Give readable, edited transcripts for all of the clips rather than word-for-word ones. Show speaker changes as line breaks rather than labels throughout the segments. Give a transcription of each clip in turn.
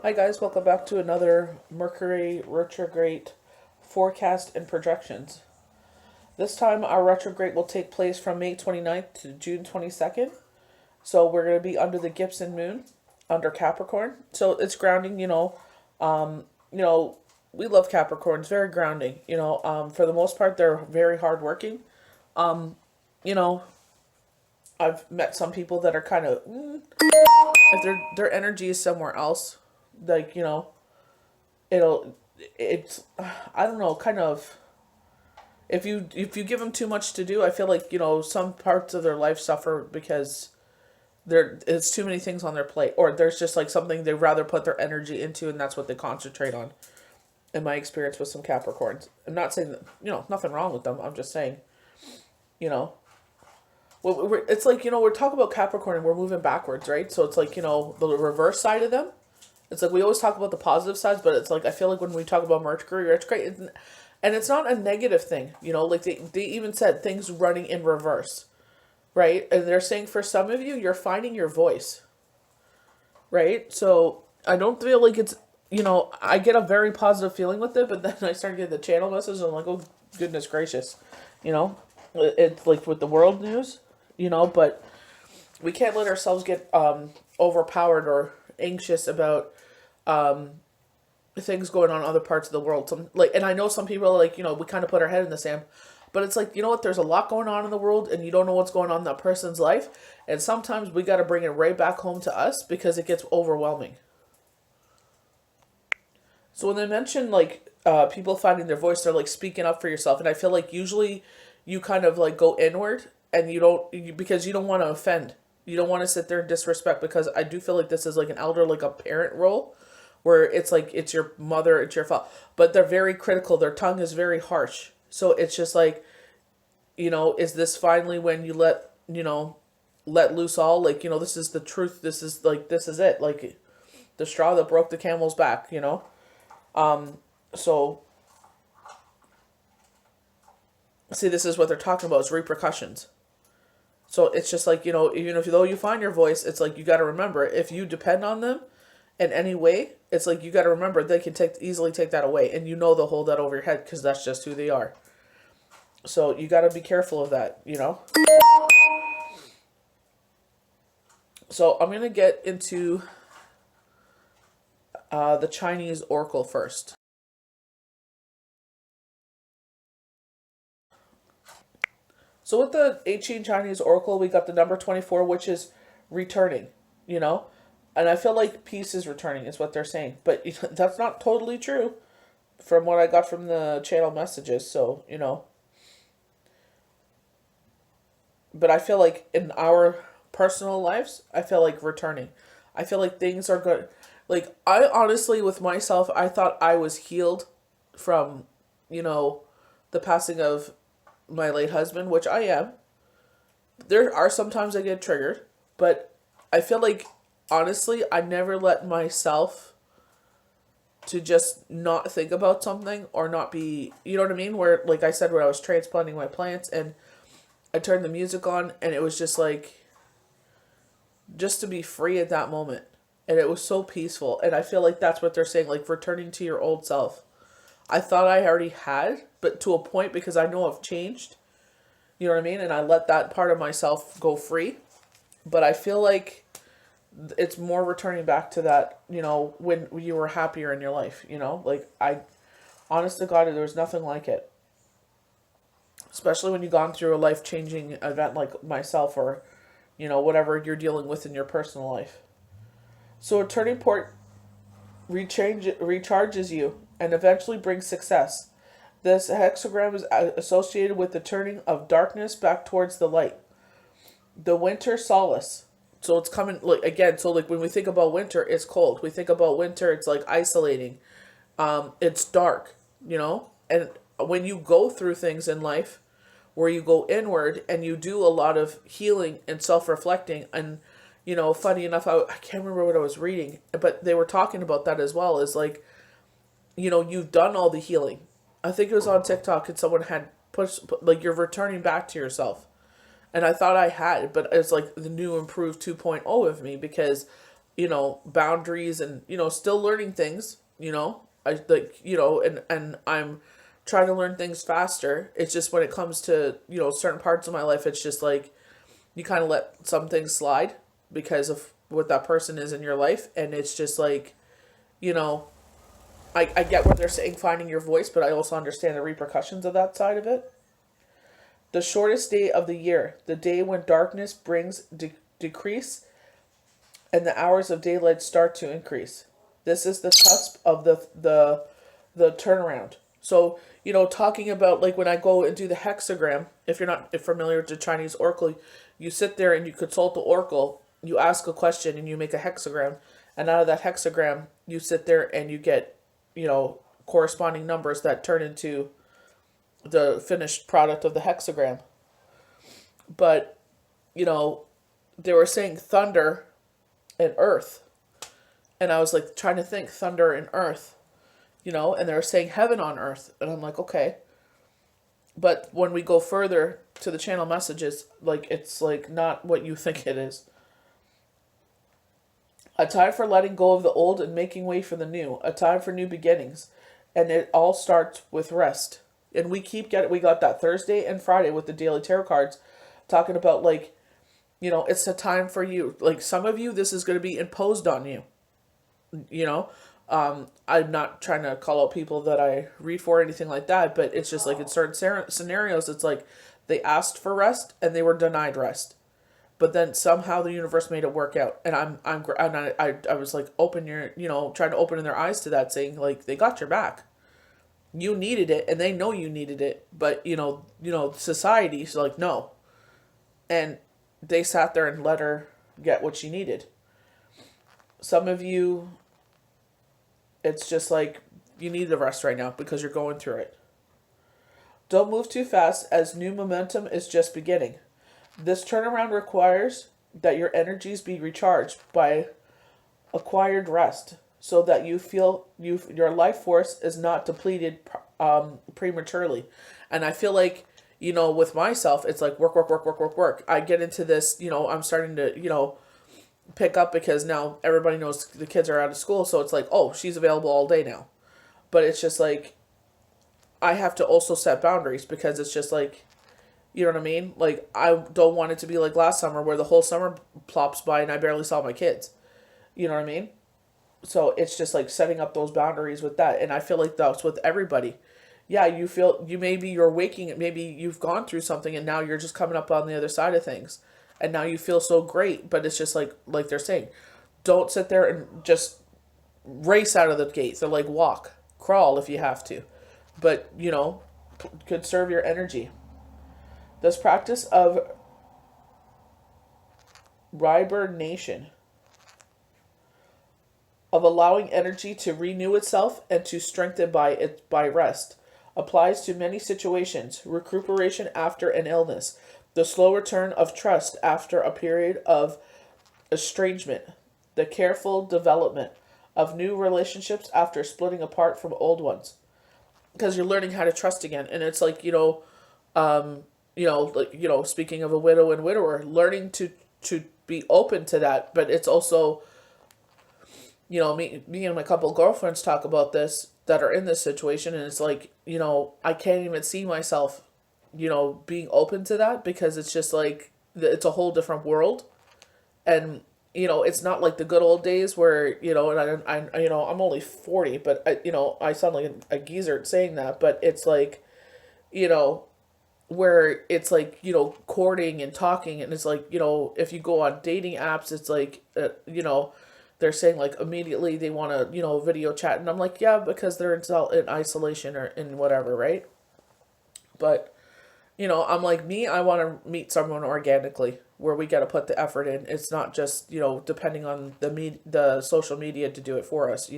Hi guys, welcome back to another Mercury retrograde forecast and projections. This time our retrograde will take place from May 29th to June 22nd. So we're going to be under the Gibson moon, under Capricorn. So it's grounding, we love Capricorns, very grounding. For the most part they're very hardworking. You know, I've met some people that are kind of if their energy is somewhere else, like, it'll it's I don't know, kind of, if you give them too much to do, I feel like, some parts of their life suffer because it's too many things on their plate, or there's just like something they rather put their energy into, and that's what they concentrate on. In my experience with some Capricorns, I'm not saying that, nothing wrong with them. I'm just saying, you know it's like, we're talking about Capricorn and we're moving backwards, right? So it's like, the reverse side of them. It's like we always talk about the positive sides, but it's like I feel like when we talk about Mercury retrograde, and it's not a negative thing, like they even said things running in reverse, right? And they're saying for some of you, you're finding your voice, right? So I don't feel like it's, I get a very positive feeling with it, but then I start getting the channel message and I'm like, oh, goodness gracious, it's like with the world news, but we can't let ourselves get overpowered or anxious about things going on in other parts of the world. And I know some people are like, we kind of put our head in the sand, but it's like, what? There's a lot going on in the world, and you don't know what's going on in that person's life, and sometimes we got to bring it right back home to us because it gets overwhelming. So when they mention like people finding their voice, they're like speaking up for yourself, and I feel like usually you kind of like go inward, and because you don't want to offend. You don't want to sit there and disrespect, because I do feel like this is like an elder, like a parent role, where it's like it's your mother, it's your father, but they're very critical. Their tongue is very harsh. So it's just like, is this finally when you let loose all, like, this is the truth. This is it. Like the straw that broke the camel's back. So see, this is what they're talking about, is repercussions. So it's just like, even if though you find your voice, it's like you got to remember, if you depend on them in any way, it's like you got to remember they can easily take that away, and they'll hold that over your head because that's just who they are. So you got to be careful of that. So I'm going to get into the Chinese oracle first. So with the I Ching Chinese oracle, we got the number 24, which is returning, and I feel like peace is returning, is what they're saying. But that's not totally true from what I got from the channel messages. So, but I feel like in our personal lives, I feel like returning. I feel like things are good. Like, I honestly, with myself, I thought I was healed from, the passing of my late husband, which I am. There are sometimes I get triggered, but I feel like, honestly, I never let myself to just not think about something or not be, you know what I mean? Where, like I said, when I was transplanting my plants and I turned the music on, and it was just like, just to be free at that moment. And it was so peaceful. And I feel like that's what they're saying, like returning to your old self. I thought I already had, but to a point, because I know I've changed. You know what I mean? And I let that part of myself go free. But I feel like it's more returning back to that, when you were happier in your life, Like, honest to God, there was nothing like it. Especially when you've gone through a life-changing event like myself, or, whatever you're dealing with in your personal life. So a turning point recharges you and eventually brings success. This hexagram is associated with the turning of darkness back towards the light. The winter solace. So it's coming, like, again, so like when we think about winter, it's cold. We think about winter, it's like isolating. It's dark, And when you go through things in life where you go inward and you do a lot of healing and self-reflecting, and funny enough, I can't remember what I was reading, but they were talking about that as well, is like, you've done all the healing. I think it was on TikTok, and someone had pushed, like, you're returning back to yourself. And I thought I had, but it's like the new improved 2.0 of me, because boundaries and, still learning things, I like, and I'm trying to learn things faster. It's just when it comes to, certain parts of my life, it's just like you kind of let some things slide because of what that person is in your life. And it's just like, you know, I get what they're saying, finding your voice, but I also understand the repercussions of that side of it. The shortest day of the year, the day when darkness brings decrease and the hours of daylight start to increase. This is the cusp of the turnaround. So, talking about like when I go and do the hexagram, if you're not familiar with the Chinese oracle, you sit there and you consult the oracle, you ask a question and you make a hexagram, and out of that hexagram, you sit there and you get, corresponding numbers that turn into the finished product of the hexagram. But, they were saying thunder and earth. And I was like trying to think thunder and earth, and they were saying heaven on earth. And I'm like, okay. But when we go further to the channel messages, like it's like not what you think it is. A time for letting go of the old and making way for the new. A time for new beginnings. And it all starts with rest. And we got that Thursday and Friday with the daily tarot cards talking about like, it's a time for you. Like some of you, this is going to be imposed on you. I'm not trying to call out people that I read for or anything like that, but it's just like in certain scenarios, it's like they asked for rest and they were denied rest. But then somehow the universe made it work out. And I was like, trying to open in their eyes to that, saying like, they got your back. You needed it and they know you needed it. But, society's like, no. And they sat there and let her get what she needed. Some of you, it's just like, you need the rest right now because you're going through it. Don't move too fast as new momentum is just beginning. This turnaround requires that your energies be recharged by acquired rest so that you feel your life force is not depleted prematurely. And I feel like, with myself, it's like work. I get into this, I'm starting to, pick up because now everybody knows the kids are out of school. So it's like, oh, she's available all day now. But it's just like, I have to also set boundaries because it's just like, you know what I mean? Like, I don't want it to be like last summer where the whole summer plops by and I barely saw my kids. You know what I mean? So it's just like setting up those boundaries with that. And I feel like that's with everybody. Yeah, you're waking, maybe you've gone through something and now you're just coming up on the other side of things. And now you feel so great, but it's just like they're saying, don't sit there and just race out of the gate. They're like, walk, crawl if you have to. But, conserve your energy. This practice of hibernation, of allowing energy to renew itself and to strengthen by rest, applies to many situations. Recuperation after an illness, the slow return of trust after a period of estrangement, the careful development of new relationships after splitting apart from old ones. Because you're learning how to trust again. And it's like, speaking of a widow and widower, learning to be open to that. But it's also, me and my couple of girlfriends talk about this that are in this situation. And it's like, I can't even see myself, being open to that because it's just like, it's a whole different world. And, it's not like the good old days where, and I'm only 40, but I sound like a geezer saying that, but it's like, where it's like, courting and talking, and it's like, if you go on dating apps, it's like, they're saying like immediately they want to, video chat, and I'm like, yeah, because they're in isolation or in whatever, right? But, I'm like, I want to meet someone organically where we got to put the effort in. It's not just, depending on the social media to do it for us,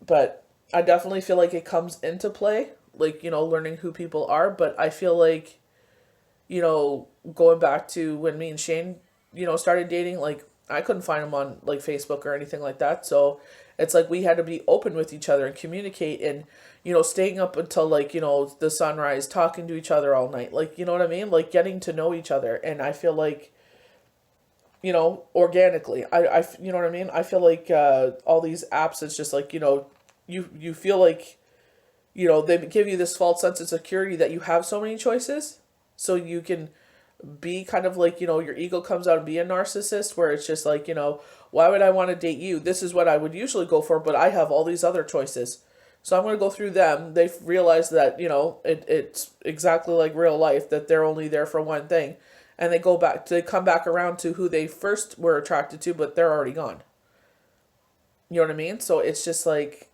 But I definitely feel like it comes into play, like, learning who people are. But I feel like, going back to when me and Shane, started dating, like, I couldn't find him on, like, Facebook or anything like that. So it's like we had to be open with each other and communicate and, staying up until, like, the sunrise, talking to each other all night. Like, you know what I mean? Like, getting to know each other. And I feel like, organically. You know what I mean? I feel like all these apps, it's just like, you feel like, they give you this false sense of security that you have so many choices. So you can be kind of like, your ego comes out and be a narcissist where it's just like, why would I want to date you? This is what I would usually go for, but I have all these other choices. So I'm going to go through them. They've realized that, it's exactly like real life, that they're only there for one thing. And they come back around to who they first were attracted to, but they're already gone. You know what I mean? So it's just like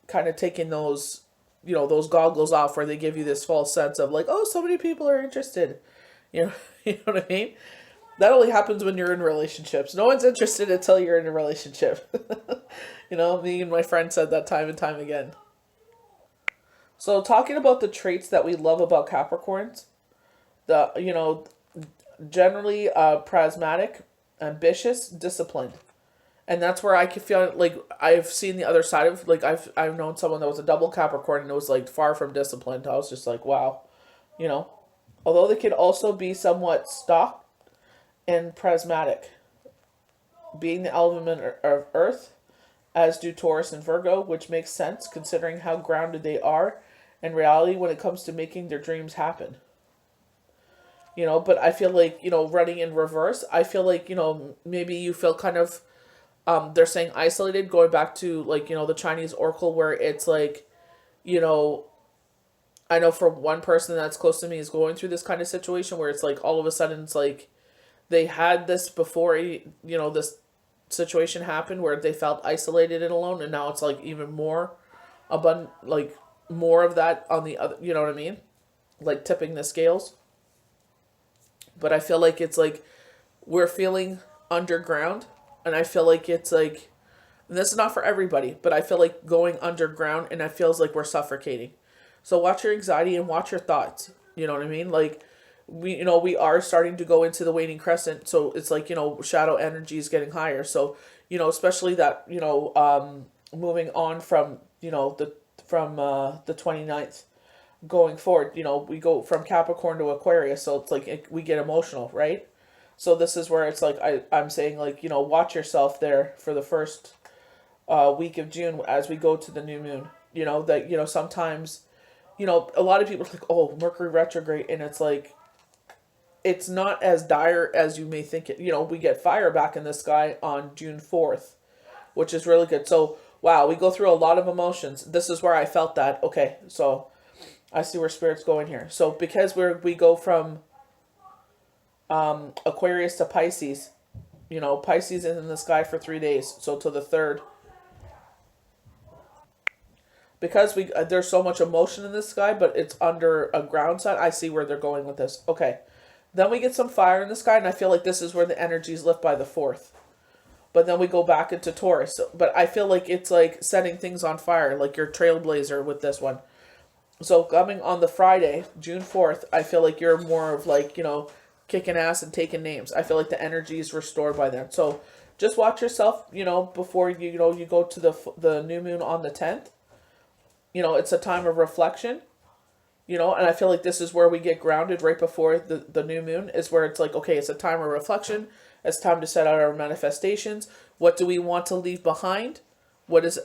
kind of taking those, those goggles off where they give you this false sense of like, oh, so many people are interested. You know, you know what I mean? That only happens when you're in relationships. No one's interested until you're in a relationship. Me and my friend said that time and time again. So talking about the traits that we love about Capricorns, generally pragmatic, ambitious, disciplined. And that's where I can feel like I've seen the other side of, like, I've known someone that was a double Capricorn and it was like far from disciplined. I was just like, wow, although they can also be somewhat stock and pragmatic, being the element of earth, as do Taurus and Virgo, which makes sense considering how grounded they are in reality when it comes to making their dreams happen. But I feel like, running in reverse, I feel like, maybe you feel kind of, they're saying isolated, going back to like, the Chinese oracle where it's like, I know for one person that's close to me is going through this kind of situation where it's like all of a sudden it's like they had this before, this situation happened where they felt isolated and alone, and now it's like even more abundant, like more of that on the other, you know what I mean? Like tipping the scales. But I feel like it's like we're feeling underground, and I feel like it's like, and this is not for everybody, but I feel like going underground and it feels like we're suffocating. So watch your anxiety and watch your thoughts. You know what I mean? Like we are starting to go into the waning crescent. So it's like, shadow energy is getting higher. So, especially that, moving on from, the 29th going forward, we go from Capricorn to Aquarius. So it's like we get emotional, right? So this is where it's like, I'm saying like, watch yourself there for the first week of June as we go to the new moon, that, sometimes, a lot of people are like, oh, Mercury retrograde. And it's like, it's not as dire as you may think it. We get fire back in the sky on June 4th, which is really good. So, wow, we go through a lot of emotions. This is where I felt that. Okay, so I see where Spirit's going here. So because we go from Aquarius to Pisces, Pisces is in the sky for 3 days. So to the 3rd. Because there's so much emotion in the sky, but it's under a ground sign. I see where they're going with this. Okay. Then we get some fire in the sky, and I feel like this is where the energies lift by the 4th. But then we go back into Taurus. But I feel like it's like setting things on fire, like your trailblazer with this one. So coming on the Friday, June 4th, I feel like you're more of like, kicking ass and taking names. I feel like the energy is restored by then. So just watch yourself, before you go to the new moon on the 10th. It's a time of reflection. And I feel like this is where we get grounded right before the new moon is where it's like, okay, it's a time of reflection. It's time to set out our manifestations. What do we want to leave behind? What has,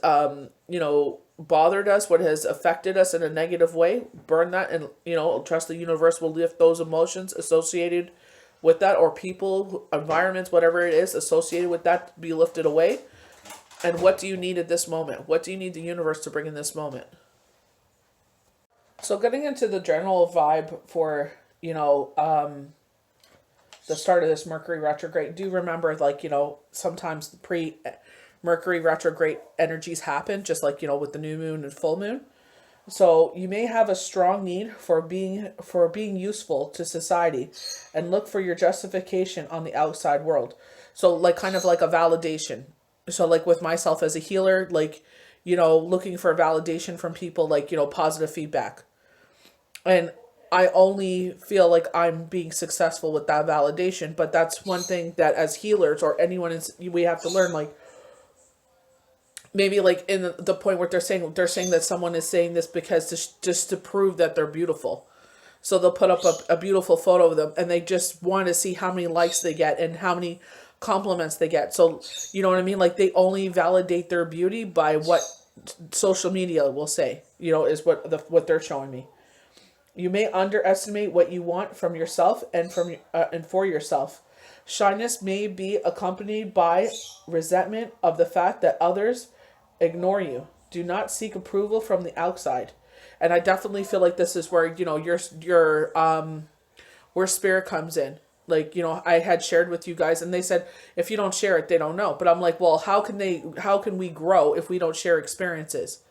bothered us? What has affected us in a negative way? Burn that and, trust the universe will lift those emotions associated with that, or people, environments, whatever it is associated with that be lifted away. And what do you need at this moment? What do you need the universe to bring in this moment? So getting into the general vibe for, the start of this Mercury retrograde, do remember, like, sometimes the pre-Mercury retrograde energies happen, just like, with the new moon and full moon. So you may have a strong need for being useful to society and look for your justification on the outside world. So like kind of like a validation. So like with myself as a healer, like, looking for validation from people, like, positive feedback. And I only feel like I'm being successful with that validation, but that's one thing that as healers or anyone is, we have to learn, like, maybe like in the point where they're saying that someone is saying this because just to prove that they're beautiful. So they'll put up a beautiful photo of them and they just want to see how many likes they get and how many compliments they get. So, you know what I mean? Like, they only validate their beauty by what social media will say, is what they're showing me. You may underestimate what you want from yourself and for yourself. Shyness may be accompanied by resentment of the fact that others ignore you. Do not seek approval from the outside. And I definitely feel like this is where, where spirit comes in. Like, I had shared with you guys, and they said if you don't share it, they don't know. But I'm like, well, how can we grow if we don't share experiences?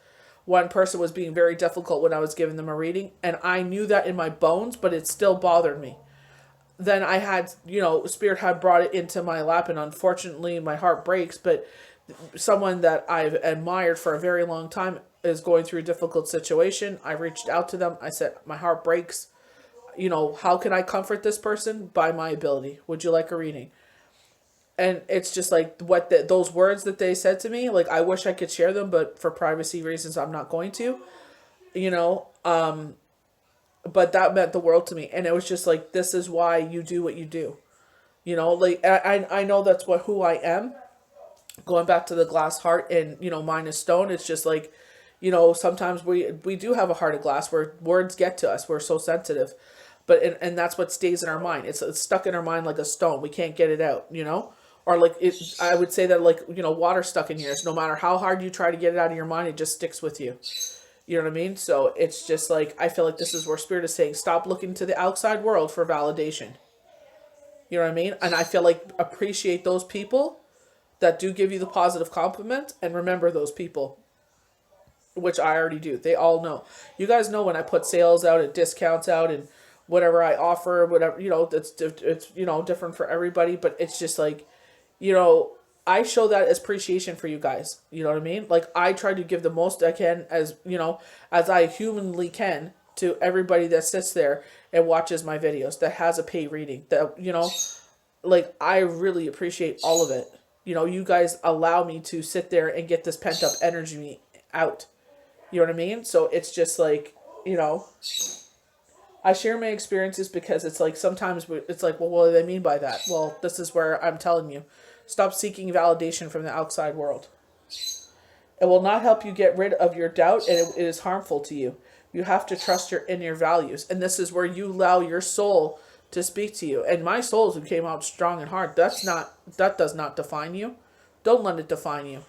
One person was being very difficult when I was giving them a reading, and I knew that in my bones, but it still bothered me. Then I had, spirit had brought it into my lap, and unfortunately my heart breaks, but someone that I've admired for a very long time is going through a difficult situation. I reached out to them. I said, my heart breaks. How can I comfort this person? By my ability. Would you like a reading? And it's just like those words that they said to me, like, I wish I could share them, but for privacy reasons, I'm not going to, but that meant the world to me. And it was just like, this is why you do what you do, like, I know that's who I am. Going back to the glass heart and, mine is stone. It's just like, sometimes we do have a heart of glass where words get to us. We're so sensitive, but, and that's what stays in our mind. It's stuck in our mind like a stone. We can't get it out, or like I would say that, like, water stuck in here. So no matter how hard you try to get it out of your mind, it just sticks with you. You know what I mean? So it's just like, I feel like this is where spirit is saying, stop looking to the outside world for validation. You know what I mean? And I feel like appreciate those people that do give you the positive compliment, and remember those people, which I already do. They all know. You guys know when I put sales out and discounts out and whatever I offer, whatever, it's different for everybody, but it's just like, I show that as appreciation for you guys. You know what I mean? Like, I try to give the most I can as I humanly can to everybody that sits there and watches my videos, that has a pay reading, that, like, I really appreciate all of it. You guys allow me to sit there and get this pent up energy out. You know what I mean? So it's just like, I share my experiences because it's like, sometimes it's like, well, what do they mean by that? Well, this is where I'm telling you, stop seeking validation from the outside world. It will not help you get rid of your doubt, and it is harmful to you. You have to trust your inner values. And this is where you allow your soul to speak to you. And my soul who came out strong and hard, that does not define you. Don't let it define you.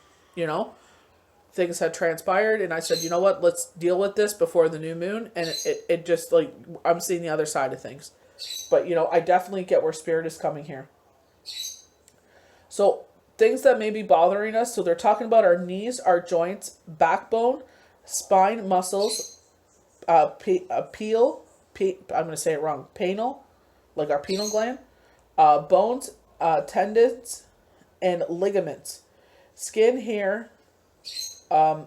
Things had transpired, and I said, you know what, let's deal with this before the new moon. And it just, like, I'm seeing the other side of things. But, I definitely get where spirit is coming here. So things that may be bothering us. So they're talking about our knees, our joints, backbone, spine, muscles, I'm going to say it wrong, penile, like our pineal gland, bones, tendons, and ligaments, skin, hair,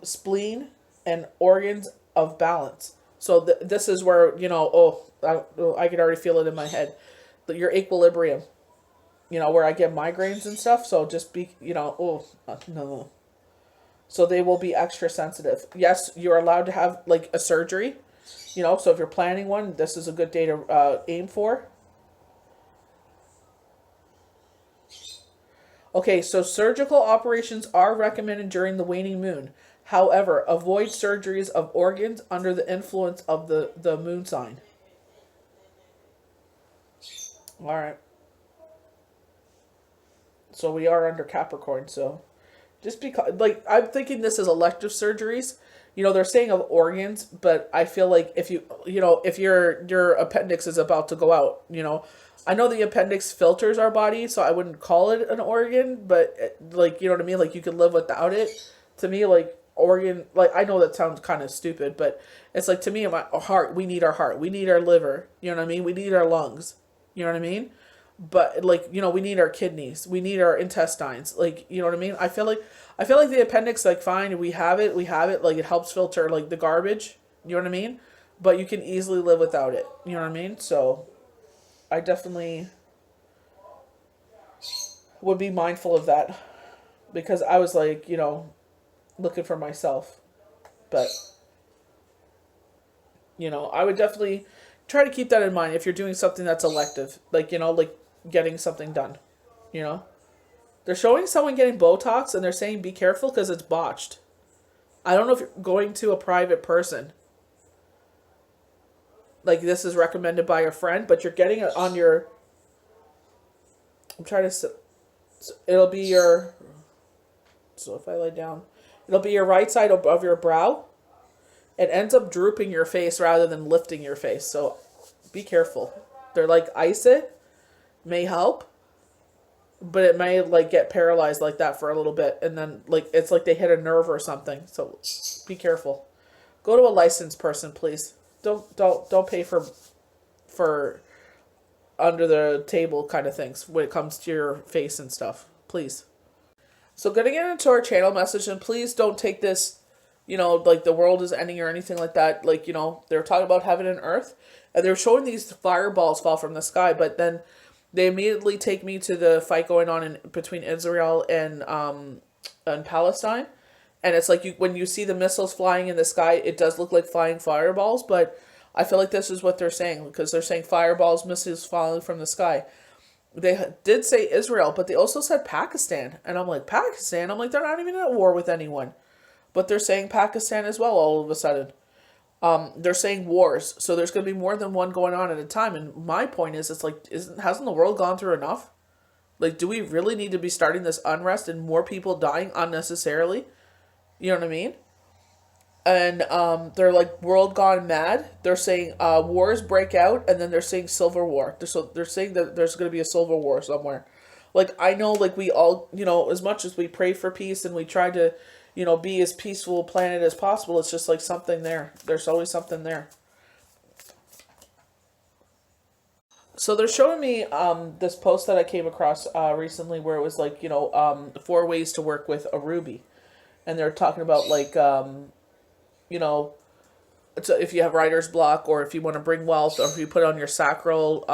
spleen, and organs of balance. So this is where, I can already feel it in my head. Your equilibrium, where I get migraines and stuff. So just be, no. So they will be extra sensitive. Yes, you're allowed to have, like, a surgery, so if you're planning one, this is a good day to aim for. Okay, so surgical operations are recommended during the waning moon. However, avoid surgeries of organs under the influence of the moon sign. All right. So we are under Capricorn, so just because, like, I'm thinking this is elective surgeries. They're saying of organs, but I feel like if if your appendix is about to go out, I know the appendix filters our body, so I wouldn't call it an organ, but, like, you know what I mean? Like, you could live without it. To me, like, organ, like, I know that sounds kind of stupid, but it's like, to me, my heart, we need our heart. We need our liver. You know what I mean? We need our lungs. You know what I mean? But, like, we need our kidneys. We need our intestines. Like, you know what I mean? I feel like the appendix, like, fine, we have it. Like, it helps filter, like, the garbage. You know what I mean? But you can easily live without it. You know what I mean? So I definitely would be mindful of that, because I was like, looking for myself. But, I would definitely try to keep that in mind if you're doing something that's elective, like, like getting something done, They're showing someone getting Botox, and they're saying be careful because it's botched. I don't know if you're going to a private person. Like, this is recommended by a friend, but you're getting it on your... I'm trying to... It'll be your... So if I lay down... It'll be your right side above your brow. It ends up drooping your face rather than lifting your face. So be careful. They're like, ice it. May help. But it may like get paralyzed like that for a little bit. And then like it's like they hit a nerve or something. So be careful. Go to a licensed person, please. Don't pay for under the table kind of things when it comes to your face and stuff. Please. So getting into our channel message, and please don't take this, like the world is ending or anything like that. Like, they're talking about heaven and earth, and they're showing these fireballs fall from the sky, but then they immediately take me to the fight going on between Israel and Palestine. And it's like when you see the missiles flying in the sky, it does look like flying fireballs, but I feel like this is what they're saying, because they're saying fireballs, missiles falling from the sky. They did say Israel, but they also said Pakistan. And I'm like, Pakistan? I'm like, they're not even at war with anyone. But they're saying Pakistan as well all of a sudden. They're saying wars. So there's going to be more than one going on at a time. And my point is, it's like, hasn't the world gone through enough? Like, do we really need to be starting this unrest and more people dying unnecessarily? You know what I mean? And they're like, world gone mad. They're saying wars break out, and then they're saying civil war. They're saying that there's going to be a civil war somewhere. Like, I know, like, we all, as much as we pray for peace and we try to, be as peaceful a planet as possible, it's just like something there. There's always something there. So they're showing me this post that I came across recently where it was like, 4 ways to work with a ruby. And they're talking about, like, so if you have writer's block, or if you want to bring wealth, or if you put on your sacral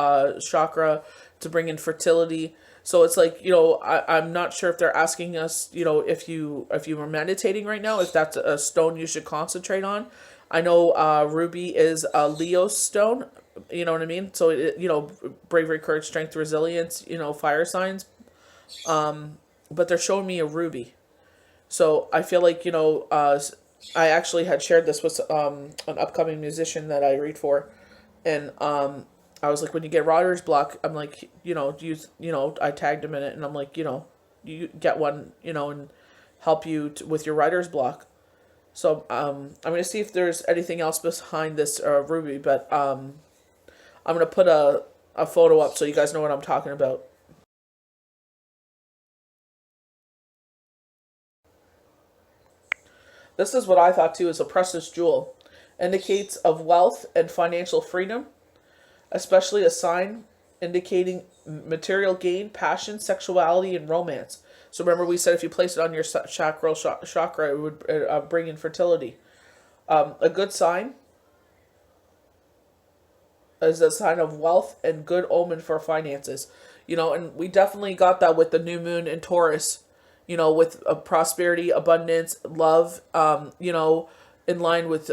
chakra to bring in fertility. So it's like, I'm not sure if they're asking us, if you were meditating right now, if that's a stone you should concentrate on. I know ruby is a Leo stone, you know what I mean? So, bravery, courage, strength, resilience, fire signs. But they're showing me a ruby. So I feel like, I actually had shared this with an upcoming musician that I read for. And I was like, when you get writer's block, I'm like, I tagged him in it, and I'm like, you get one, and help you with your writer's block. So I'm going to see if there's anything else behind this ruby, but I'm going to put a photo up so you guys know what I'm talking about. This is what I thought too is a precious jewel. Indicates of wealth and financial freedom, especially a sign indicating material gain, passion, sexuality, and romance. So remember we said if you place it on your chakra, it would bring in fertility. A good sign is a sign of wealth and good omen for finances. And we definitely got that with the new moon in Taurus. With prosperity, abundance, love, in line with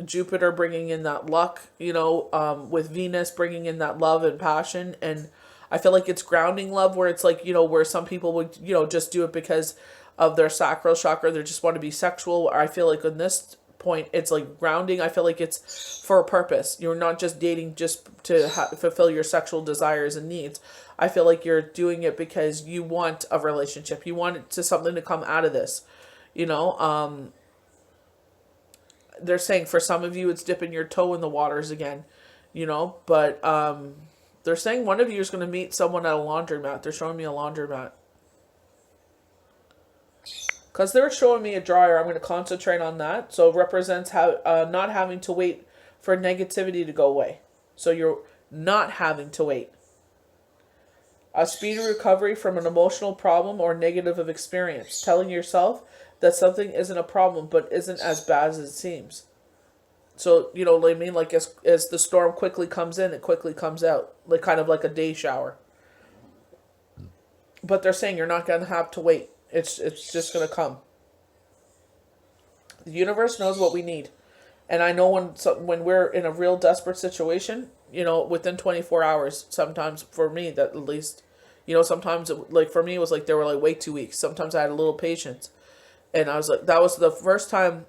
Jupiter bringing in that luck, with Venus bringing in that love and passion. And I feel like it's grounding love, where it's like, where some people would, just do it because of their sacral chakra. They just want to be sexual. I feel like in this point, it's like grounding. I feel like it's for a purpose. You're not just dating just to fulfill your sexual desires and needs. I feel like you're doing it because you want a relationship. You want something to come out of this. They're saying for some of you, it's dipping your toe in the waters again, but they're saying one of you is going to meet someone at a laundromat. They're showing me a laundromat. Because they're showing me a dryer, I'm going to concentrate on that. So it represents not having to wait for negativity to go away. So you're not having to wait. A speedy recovery from an emotional problem or negative of experience. Telling yourself that something isn't a problem, but isn't as bad as it seems. So, what I mean? Like, as the storm quickly comes in, it quickly comes out. Like, kind of like a day shower. But they're saying you're not going to have to wait. It's just going to come. The universe knows what we need. And I know when we're in a real desperate situation, within 24 hours, sometimes for me, that at least, Sometimes like for me it was like they were like wait 2 weeks. Sometimes I had a little patience, and I was like, that was the first time,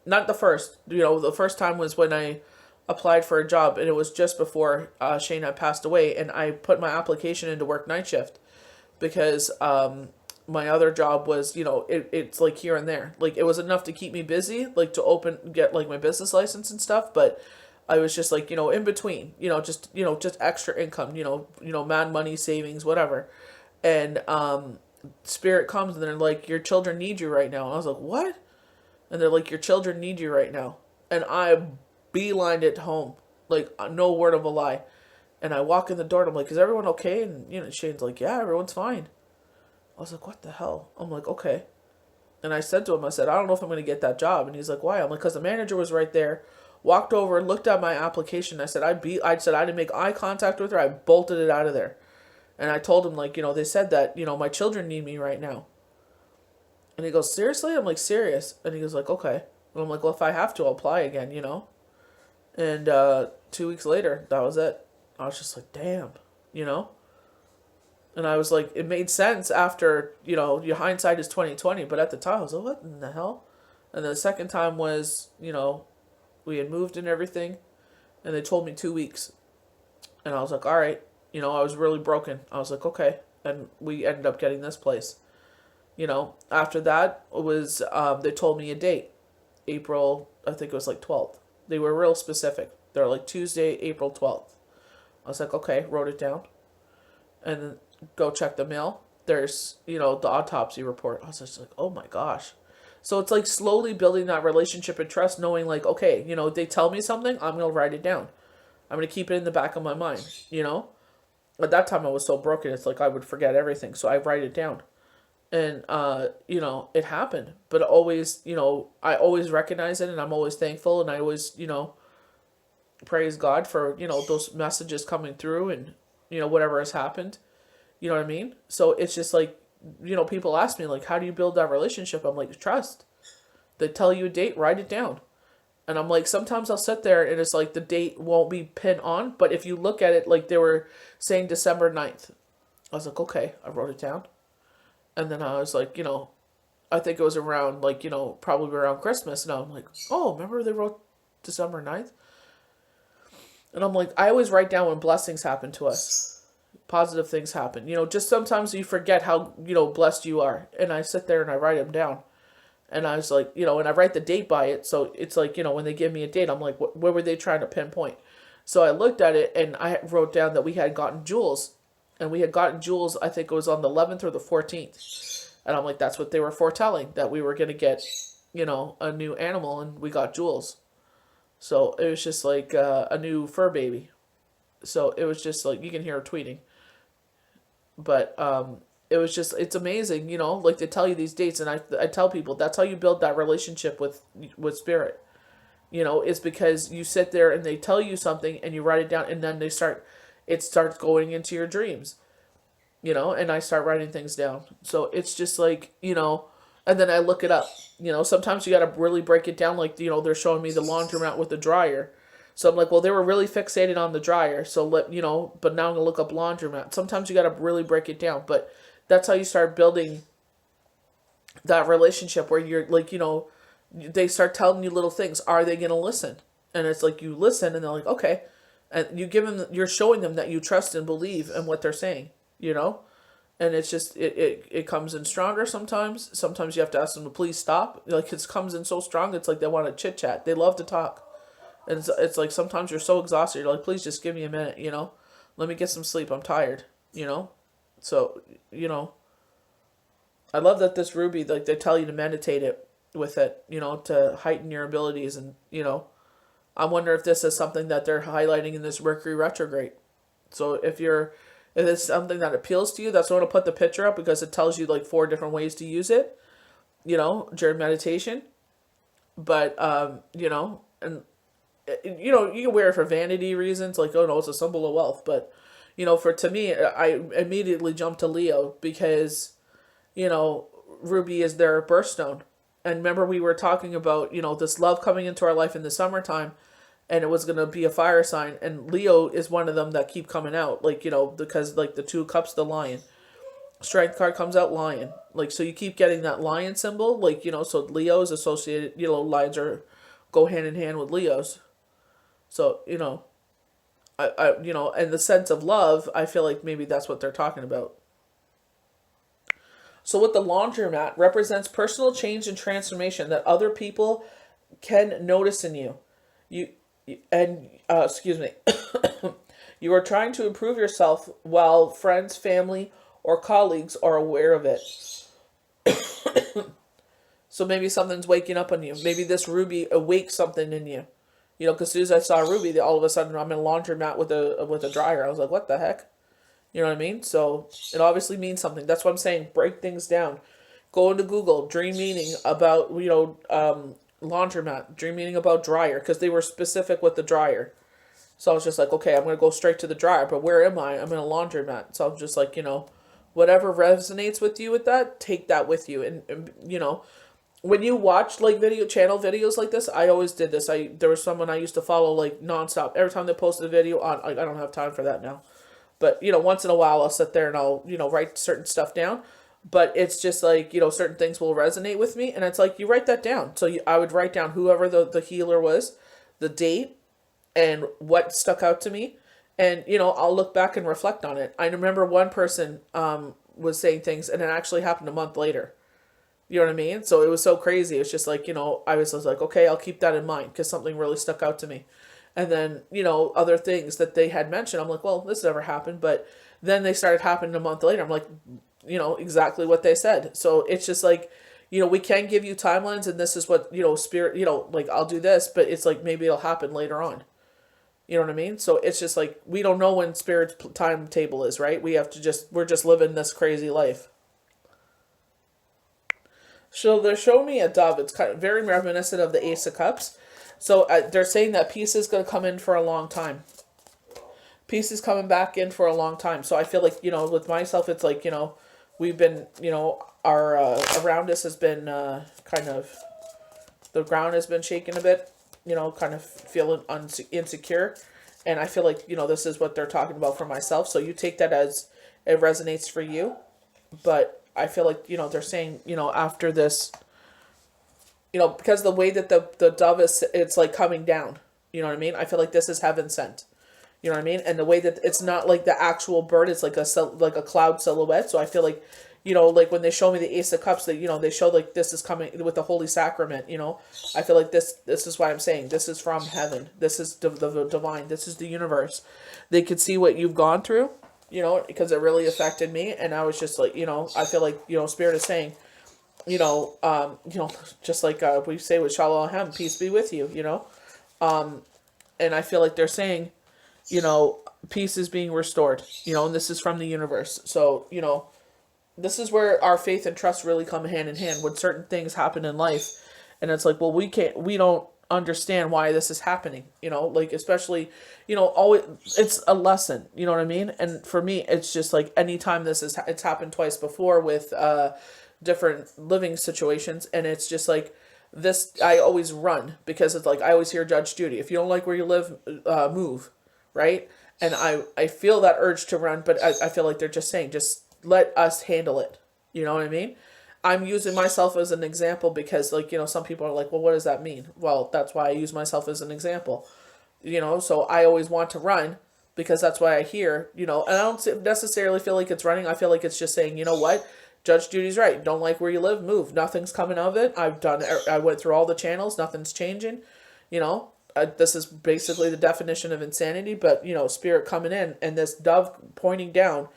not the first, the first time was when I applied for a job, and it was just before Shane had passed away, and I put my application in to work night shift because my other job was, it's like here and there. Like it was enough to keep me busy, like to get like my business license and stuff, but I was just like, in between, just extra income, mad money, savings, whatever. And spirit comes and they're like, your children need you right now. And I was like, what? And they're like, your children need you right now. And I beelined it home, like no word of a lie. And I walk in the door and I'm like, is everyone okay? And Shane's like, yeah, everyone's fine. I was like, what the hell? I'm like, okay. And I said to him, I said, I don't know if I'm going to get that job. And he's like, why? I'm like, because the manager was right there, walked over, looked at my application. I said, I didn't make eye contact with her. I bolted it out of there. And I told him, like, they said that, my children need me right now. And he goes, seriously? I'm like, serious. And he goes like, okay. And I'm like, well, if I have to, I'll apply again, And 2 weeks later, that was it. I was just like, damn, And I was like, it made sense after, your hindsight is 2020. But at the time, I was like, what in the hell? And the second time was, we had moved and everything. And they told me 2 weeks. And I was like, all right. I was really broken. I was like, okay. And we ended up getting this place. After that was, they told me a date. April, I think it was like 12th. They were real specific. They're like Tuesday, April 12th. I was like, okay, wrote it down. And then go check the mail. There's, the autopsy report. I was just like, oh my gosh. So it's like slowly building that relationship and trust, knowing like, okay, they tell me something, I'm going to write it down. I'm going to keep it in the back of my mind, At that time I was so broken, it's like I would forget everything. So I write it down. And, it happened. But always, I always recognize it and I'm always thankful. And I always, praise God for, those messages coming through and, whatever has happened. You know what I mean? So it's just like, people ask me, like, how do you build that relationship? I'm like, trust. They tell you a date, write it down. And I'm like, sometimes I'll sit there and it's like the date won't be pinned on. But if you look at it, like they were saying December 9th. I was like, okay, I wrote it down. And then I was like, I think it was around like, probably around Christmas. And I'm like, oh, remember they wrote December 9th? And I'm like, I always write down when blessings happen to us. Positive things happen. Just sometimes you forget how, blessed you are. And I sit there and I write them down. And I was like, and I write the date by it. So it's like, when they give me a date, I'm like, where were they trying to pinpoint? So I looked at it and I wrote down that we had gotten jewels. And we had gotten jewels, I think it was on the 11th or the 14th. And I'm like, that's what they were foretelling, that we were going to get, a new animal, and we got jewels. So it was just like a new fur baby. So it was just like, you can hear her tweeting. But it was just, it's amazing, like they tell you these dates. And I tell people, that's how you build that relationship with spirit. It's because you sit there and they tell you something and you write it down, and then it starts going into your dreams, and I start writing things down. So it's just like, and then I look it up, sometimes you got to really break it down. Like, they're showing me the laundromat with the dryer. So I'm like, well, they were really fixated on the dryer. So but now I'm going to look up laundromat. Sometimes you got to really break it down, but that's how you start building that relationship where you're like, they start telling you little things. Are they going to listen? And it's like, you listen and they're like, okay. And you're showing them that you trust and believe in what they're saying, And it's just, it comes in stronger sometimes. Sometimes you have to ask them to please stop. Like, it comes in so strong, it's like they want to chit chat. They love to talk. And it's like sometimes you're so exhausted, you're like, please just give me a minute, Let me get some sleep. I'm tired, So, I love that this ruby, like they tell you to meditate it with it, to heighten your abilities. And, I wonder if this is something that they're highlighting in this Mercury retrograde. So if it's something that appeals to you, that's why I want to put the picture up, because it tells you like 4 different ways to use it, during meditation. But, and, you can wear it for vanity reasons, like, oh no, it's a symbol of wealth. But, to me, I immediately jumped to Leo because, ruby is their birthstone. And remember, we were talking about, this love coming into our life in the summertime, and it was going to be a fire sign. And Leo is one of them that keep coming out, like, because like the 2 cups, the lion. Strength card comes out lion. Like, so you keep getting that lion symbol. Like, so Leo is associated, lions go hand in hand with Leos. So, and the sense of love, I feel like maybe that's what they're talking about. So with the laundromat represents personal change and transformation that other people can notice in you. You and excuse me. You are trying to improve yourself while friends, family, or colleagues are aware of it. So maybe something's waking up on you. Maybe this ruby awakes something in you. Because as soon as I saw Ruby, all of a sudden I'm in a laundromat with a dryer. I was like, what the heck? You know what I mean? So it obviously means something. That's what I'm saying. Break things down. Go into Google. Dream meaning about, laundromat. Dream meaning about dryer. Because they were specific with the dryer. So I was just like, okay, I'm going to go straight to the dryer. But where am I? I'm in a laundromat. So I'm just like, whatever resonates with you with that, take that with you. And when you watch like channel videos like this, I always did this. There was someone I used to follow like nonstop. Every time they posted a video on, I don't have time for that now. But, once in a while I'll sit there and I'll, write certain stuff down. But it's just like, certain things will resonate with me. And it's like, you write that down. So I would write down whoever the healer was, the date, and what stuck out to me. And, I'll look back and reflect on it. I remember one person was saying things and it actually happened a month later. You know what I mean? So it was so crazy. It's just like, I was like, okay, I'll keep that in mind because something really stuck out to me. And then, other things that they had mentioned, I'm like, well, this never happened. But then they started happening a month later. I'm like, exactly what they said. So it's just like, we can give you timelines and this is what, spirit, like I'll do this, but it's like maybe it'll happen later on. You know what I mean? So it's just like, we don't know when spirit's timetable is, right? We're just living this crazy life. So they're showing me a dove. It's kind of very reminiscent of the Ace of Cups. So they're saying that peace is going to come in for a long time. Peace is coming back in for a long time. So I feel like, with myself, it's like, we've been, our around us has been kind of, the ground has been shaking a bit, kind of feeling insecure. And I feel like, this is what they're talking about for myself. So you take that as it resonates for you. But I feel like, they're saying, after this, because the way that the dove is, it's like coming down, you know what I mean? I feel like this is heaven sent, you know what I mean? And the way that it's not like the actual bird, it's like a cloud silhouette. So I feel like, like when they show me the Ace of Cups, that, they show like this is coming with the Holy Sacrament, I feel like this is what I'm saying. This is from heaven. This is the divine. This is the universe. They could see what you've gone through, because it really affected me. And I was just like, I feel like, Spirit is saying, just like we say with Shalom, peace be with you, and I feel like they're saying, peace is being restored, and this is from the universe. So, this is where our faith and trust really come hand in hand when certain things happen in life. And it's like, well, we don't understand why this is happening, like, especially, always, it's a lesson, you know what I mean? And for me, it's just like, anytime it's happened twice before with, different living situations. And it's just like this, I always run because it's like, I always hear Judge Judy, if you don't like where you live, move. Right. And I feel that urge to run, but I feel like they're just saying, just let us handle it. You know what I mean? I'm using myself as an example because, like, some people are like, well, what does that mean? Well, that's why I use myself as an example, so I always want to run because that's why I hear, and I don't necessarily feel like it's running. I feel like it's just saying, you know what? Judge Judy's right. Don't like where you live, move. Nothing's coming of it. I went through all the channels. Nothing's changing. This is basically the definition of insanity, but, spirit coming in and this dove pointing down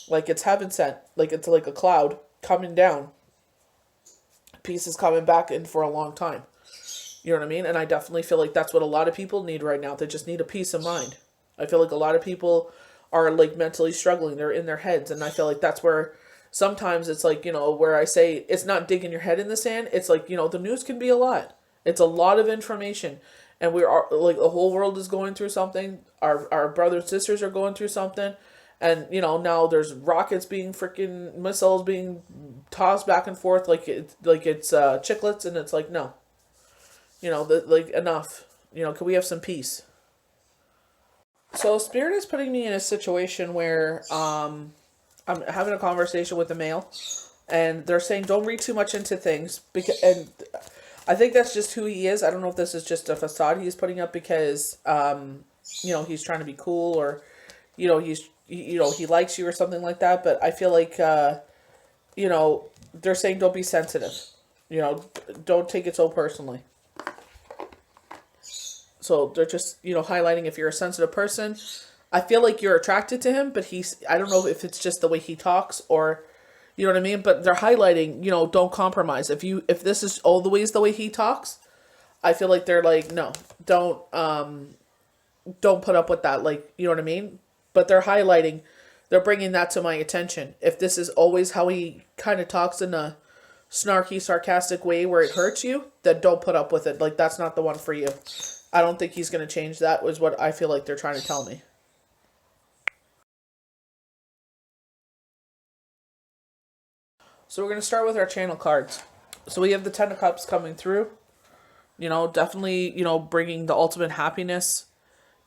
like it's heaven sent, like it's like a cloud coming down. Peace is coming back in for a long time. You know what I mean? And I definitely feel like that's what a lot of people need right now. They just need a peace of mind. I feel like a lot of people are like mentally struggling. They're in their heads. And I feel like that's where sometimes it's like, where I say it's not digging your head in the sand. It's like, the news can be a lot. It's a lot of information. And we are like, the whole world is going through something. Our brothers and sisters are going through something. And, now there's rockets being freaking missiles being tossed back and forth like it's chiclets. And it's like, no, enough, can we have some peace? So Spirit is putting me in a situation where, I'm having a conversation with a male, and they're saying don't read too much into things and I think that's just who he is. I don't know if this is just a facade he's putting up because he's trying to be cool, or he likes you or something like that. But I feel like they're saying don't be sensitive. Don't take it so personally. So they're just highlighting if you're a sensitive person. I feel like you're attracted to him, but I don't know if it's just the way he talks, or you know what I mean? But they're highlighting, don't compromise. If this is always the way he talks, I feel like they're like, no, don't put up with that. Like, you know what I mean? But they're bringing that to my attention. If this is always how he kind of talks in a snarky, sarcastic way where it hurts you, then don't put up with it. Like, that's not the one for you. I don't think he's going to change. That was what I feel like they're trying to tell me. So we're going to start with our channel cards. So we have the Ten of Cups coming through. Definitely, bringing the ultimate happiness,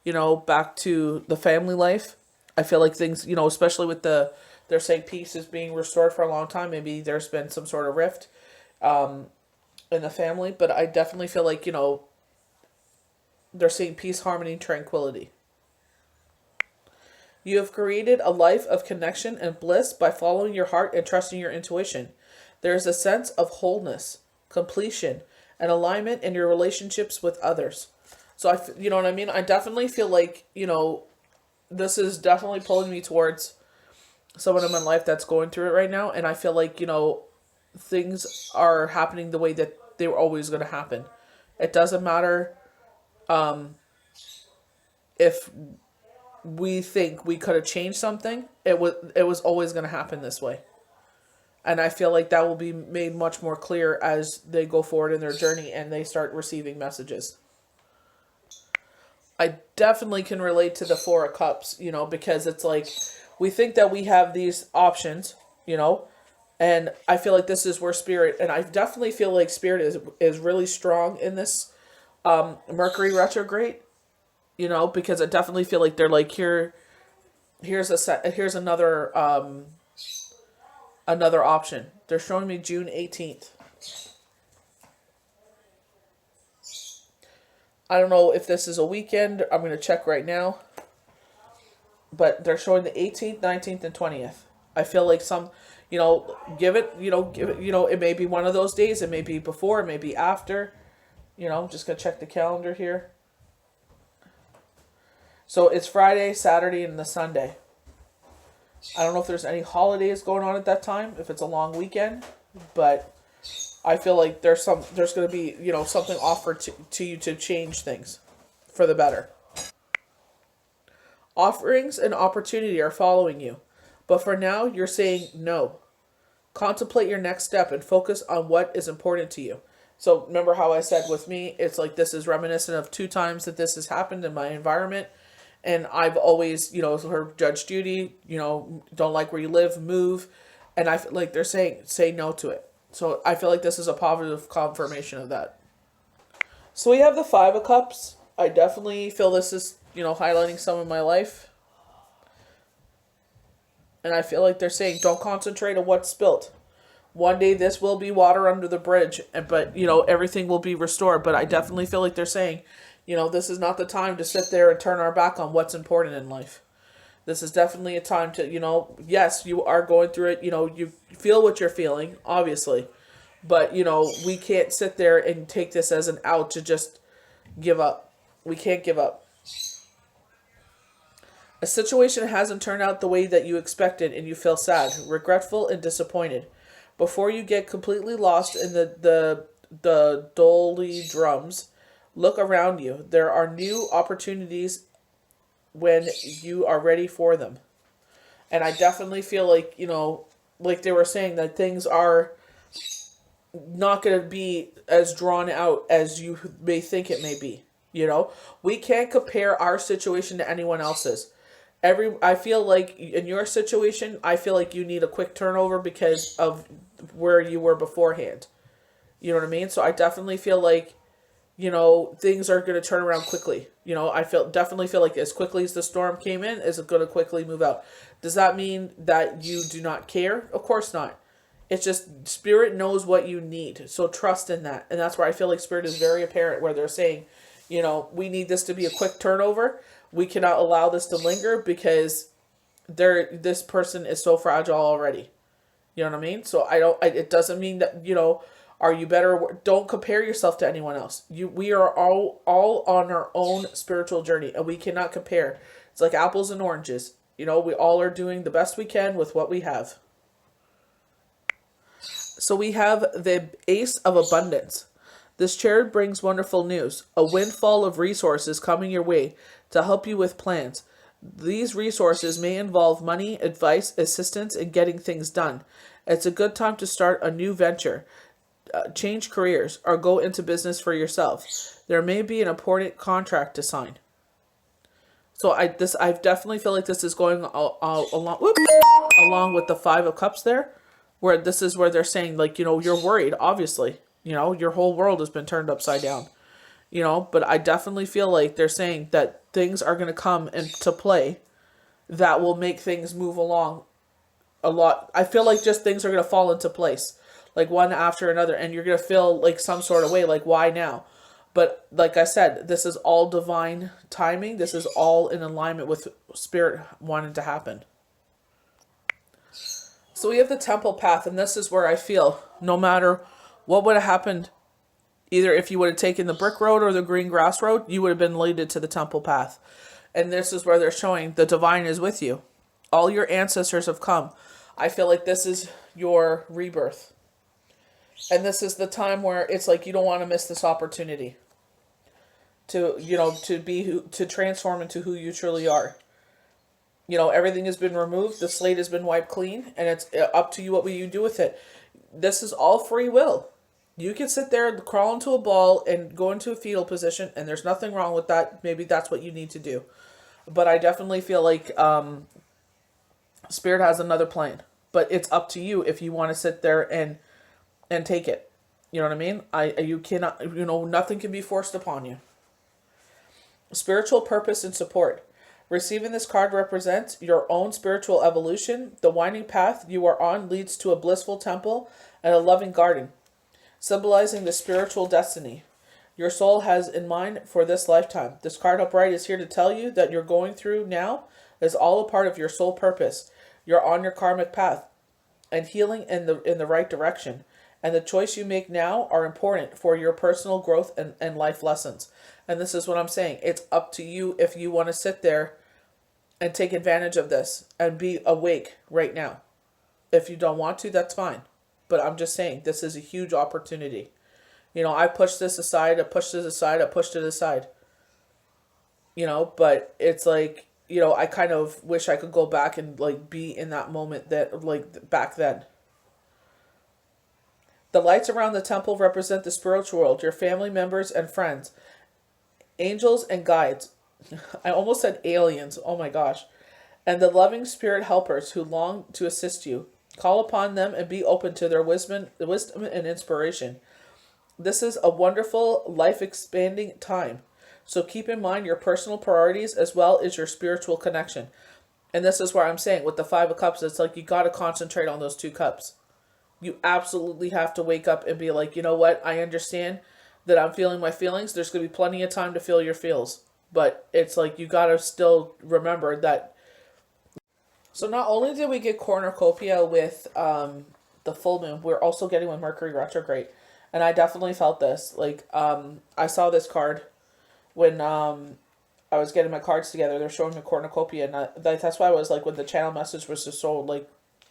back to the family life. I feel like things, especially with they're saying peace is being restored for a long time. Maybe there's been some sort of rift in the family. But I definitely feel like, they're saying peace, harmony, tranquility. You have created a life of connection and bliss by following your heart and trusting your intuition. There is a sense of wholeness, completion, and alignment in your relationships with others. So, you know what I mean? I definitely feel like, this is definitely pulling me towards someone in my life that's going through it right now. And I feel like, things are happening the way that they were always going to happen. It doesn't matter if we think we could have changed something. It was always going to happen this way. And I feel like that will be made much more clear as they go forward in their journey and they start receiving messages. I definitely can relate to the Four of Cups, because it's like we think that we have these options, and I feel like this is where Spirit, and I definitely feel like Spirit is really strong in this Mercury retrograde, because I definitely feel like they're like, here's another another option. They're showing me June 18th. I don't know if this is a weekend. I'm going to check right now. But they're showing the 18th, 19th, and 20th. I feel like give it, it may be one of those days. It may be before, it may be after. I'm just going to check the calendar here. So it's Friday, Saturday, and the Sunday. I don't know if there's any holidays going on at that time, if it's a long weekend, but I feel like there's going to be, something offered to you to change things for the better. Offerings and opportunity are following you, but for now, you're saying no. Contemplate your next step and focus on what is important to you. So remember how I said with me, it's like this is reminiscent of 2 times that this has happened in my environment. And I've always, heard Judge Judy, don't like where you live, move. And I feel like they're saying, say no to it. So I feel like this is a positive confirmation of that. So we have the Five of Cups. I definitely feel this is, highlighting some of my life. And I feel like they're saying, don't concentrate on what's spilt. One day this will be water under the bridge, but, everything will be restored. But I definitely feel like they're saying, this is not the time to sit there and turn our back on what's important in life. This is definitely a time to, yes, you are going through it. You feel what you're feeling, obviously. But, we can't sit there and take this as an out to just give up. We can't give up. A situation hasn't turned out the way that you expected and you feel sad, regretful, and disappointed. Before you get completely lost in the dolly drums, look around you. There are new opportunities when you are ready for them. And I definitely feel like, like they were saying, that things are not going to be as drawn out as you may think it may be. We can't compare our situation to anyone else's. I feel like in your situation, I feel like you need a quick turnover because of where you were beforehand. You know what I mean? So I definitely feel like, you know, things are going to turn around quickly. You know, definitely feel like as quickly as the storm came in, is it going to quickly move out? Does that mean that you do not care? Of course not. It's just Spirit knows what you need. So trust in that. And that's where I feel like Spirit is very apparent, where they're saying, you know, we need this to be a quick turnover. We cannot allow this to linger because this person is so fragile already. You know what I mean? So it doesn't mean that, you know, are you better? Don't compare yourself to anyone else. We are all on our own spiritual journey, and we cannot compare. It's like apples and oranges. You know, we all are doing the best we can with what we have. So we have the Ace of Abundance. This chariot brings wonderful news, a windfall of resources coming your way to help you with plans. These resources may involve money, advice, assistance in getting things done. It's a good time to start a new venture, change careers, or go into business for yourself. There may be an important contract to sign. So I definitely feel like this is going along with the Five of Cups there, where this is where they're saying, like, you know, you're worried, obviously. You know, your whole world has been turned upside down. You know, but I definitely feel like they're saying that things are going to come into play that will make things move along a lot. I feel like just things are going to fall into place, like one after another, and you're going to feel like some sort of way, like, why now? But like I said, this is all divine timing. This is all in alignment with Spirit wanting to happen. So we have the Temple Path, and this is where I feel no matter what would have happened, either if you would have taken the brick road or the green grass road, you would have been leaded to the Temple Path. And this is where they're showing the divine is with you. All your ancestors have come. I feel like this is your rebirth. And this is the time where it's like you don't want to miss this opportunity to, you know, to transform into who you truly are. You know, everything has been removed. The slate has been wiped clean, and it's up to you what will you do with it. This is all free will. You can sit there and crawl into a ball and go into a fetal position, and there's nothing wrong with that. Maybe that's what you need to do. But I definitely feel like Spirit has another plan. But it's up to you if you want to sit there and take it. You know what I mean? You cannot, you know, nothing can be forced upon you. Spiritual purpose and support. Receiving this card represents your own spiritual evolution. The winding path you are on leads to a blissful temple and a loving garden, symbolizing the spiritual destiny your soul has in mind for this lifetime. This card upright is here to tell you that you're going through now is all a part of your soul purpose. You're on your karmic path and healing in the right direction. And the choice you make now are important for your personal growth and life lessons. And this is what I'm saying. It's up to you if you want to sit there and take advantage of this and be awake right now. If you don't want to, that's fine. But I'm just saying, this is a huge opportunity. You know, I pushed this aside, I pushed it aside, I pushed it aside. You know, but it's like, you know, I kind of wish I could go back and like be in that moment that like back then. The lights around the temple represent the spiritual world, your family members and friends, angels and guides. I almost said aliens. Oh my gosh. And the loving spirit helpers who long to assist you. Call upon them and be open to their wisdom and inspiration. This is a wonderful, life-expanding time. So keep in mind your personal priorities as well as your spiritual connection. And this is where I'm saying with the Five of Cups, it's like you got to concentrate on those two cups. You absolutely have to wake up and be like, you know what? I understand that I'm feeling my feelings. There's going to be plenty of time to feel your feels. But it's like you got to still remember that. So not only did we get cornucopia with the full moon, we're also getting with Mercury retrograde. And I definitely felt this. Like, I saw this card when I was getting my cards together. They're showing me cornucopia. And that's why I was like, when the channel message was just so like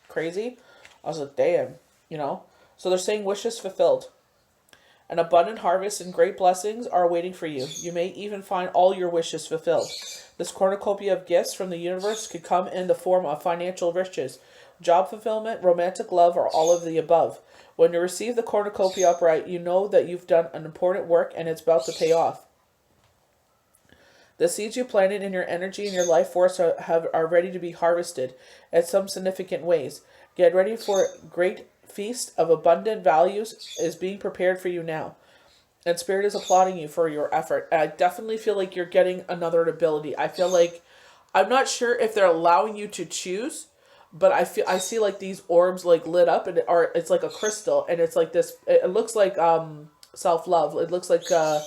crazy, I was like, damn, you know. So they're saying wishes fulfilled. An abundant harvest and great blessings are waiting for you. You may even find all your wishes fulfilled. This cornucopia of gifts from the universe could come in the form of financial riches, job fulfillment, romantic love, or all of the above. When you receive the cornucopia upright, you know that you've done an important work and it's about to pay off. The seeds you planted in your energy and your life force are ready to be harvested in some significant ways. Get ready for a great feast of abundant values is being prepared for you now. And Spirit is applauding you for your effort. And I definitely feel like you're getting another ability. I feel like, I'm not sure if they're allowing you to choose, but I see like these orbs like lit up, and it's like a crystal, and it's like this. It looks like self love. It looks like the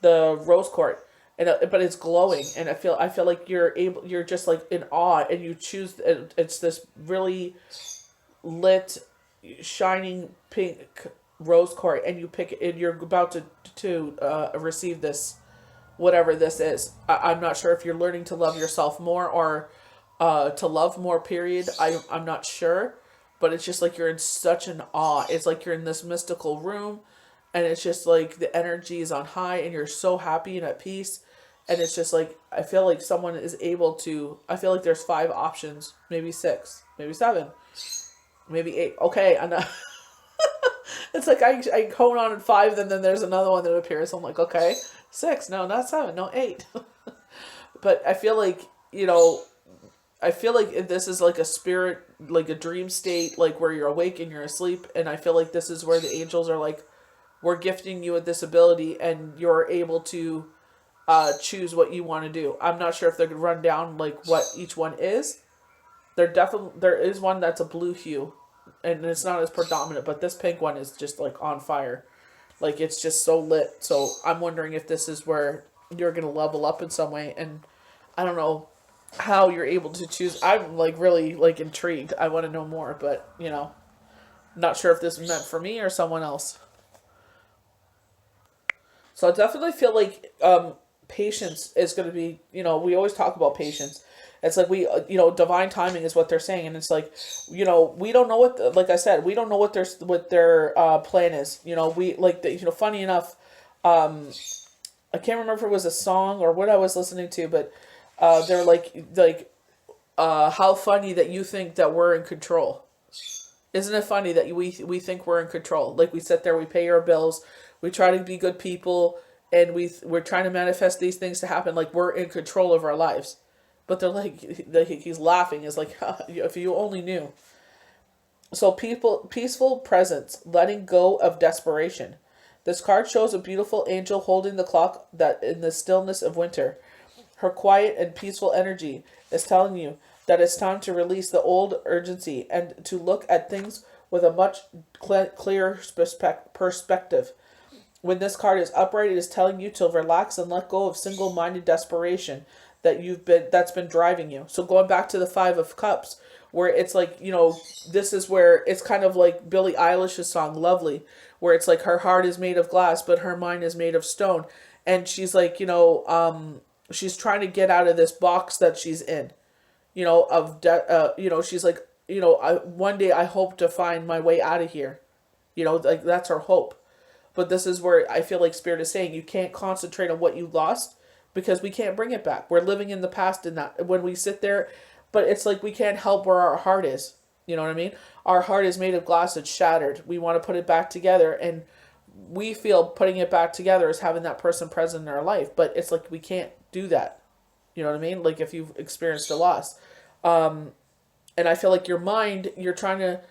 rose quartz, and but it's glowing, and I feel like you're just like in awe, and you choose. It's this really lit, shining pink rose quartz, and you pick it, and you're about to receive this, whatever this is. I'm not sure if you're learning to love yourself more, or to love more, period. I'm not sure, but it's just like you're in such an awe. It's like you're in this mystical room, and it's just like the energy is on high, and you're so happy and at peace. And it's just like, I feel like someone is able to, I feel like there's 5 options, maybe 6, maybe 7, maybe 8. Okay, I'm not. It's like I hone on at 5, and then there's another one that appears. I'm like, okay, 6, no, not 7, no, 8. But I feel like, I feel like this is like a spirit, like a dream state, like where you're awake and you're asleep. And I feel like this is where the angels are like, we're gifting you with this ability, and you're able to choose what you want to do. I'm not sure if they could run down like what each one is. There is one that's a blue hue, and it's not as predominant, but this pink one is just like on fire. Like, it's just so lit. So I'm wondering if this is where you're going to level up in some way. And I don't know how you're able to choose. I'm like really like intrigued. I want to know more, but not sure if this is meant for me or someone else. So I definitely feel like patience is going to be, we always talk about patience. It's like divine timing is what they're saying. And it's like, we don't know what, like I said, we don't know what their plan is. We like, funny enough, I can't remember if it was a song or what I was listening to, but they're like, how funny that you think that we're in control. Isn't it funny that we think we're in control? Like, we sit there, we pay our bills, we try to be good people, and we're trying to manifest these things to happen. Like, we're in control of our lives. But they're like he's laughing. It's like, if you only knew. So peaceful presence, letting go of desperation. This card shows a beautiful angel holding the clock that in the stillness of winter. Her quiet and peaceful energy is telling you that it's time to release the old urgency and to look at things with a much clearer perspective. When this card is upright, it is telling you to relax and let go of single-minded desperation that's been driving you. So going back to the 5 of Cups, where it's like, this is where it's kind of like Billie Eilish's song Lovely, where it's like her heart is made of glass but her mind is made of stone, and she's like, she's trying to get out of this box that she's in, she's like, one day I hope to find my way out of here, like that's her hope. But this is where I feel like Spirit is saying you can't concentrate on what you lost, because we can't bring it back. We're living in the past in that when we sit there, but it's like we can't help where our heart is. You know what I mean? Our heart is made of glass. It's shattered. We want to put it back together, and we feel putting it back together is having that person present in our life. But it's like we can't do that. You know what I mean? Like if you've experienced a loss. And I feel like your mind, you're trying to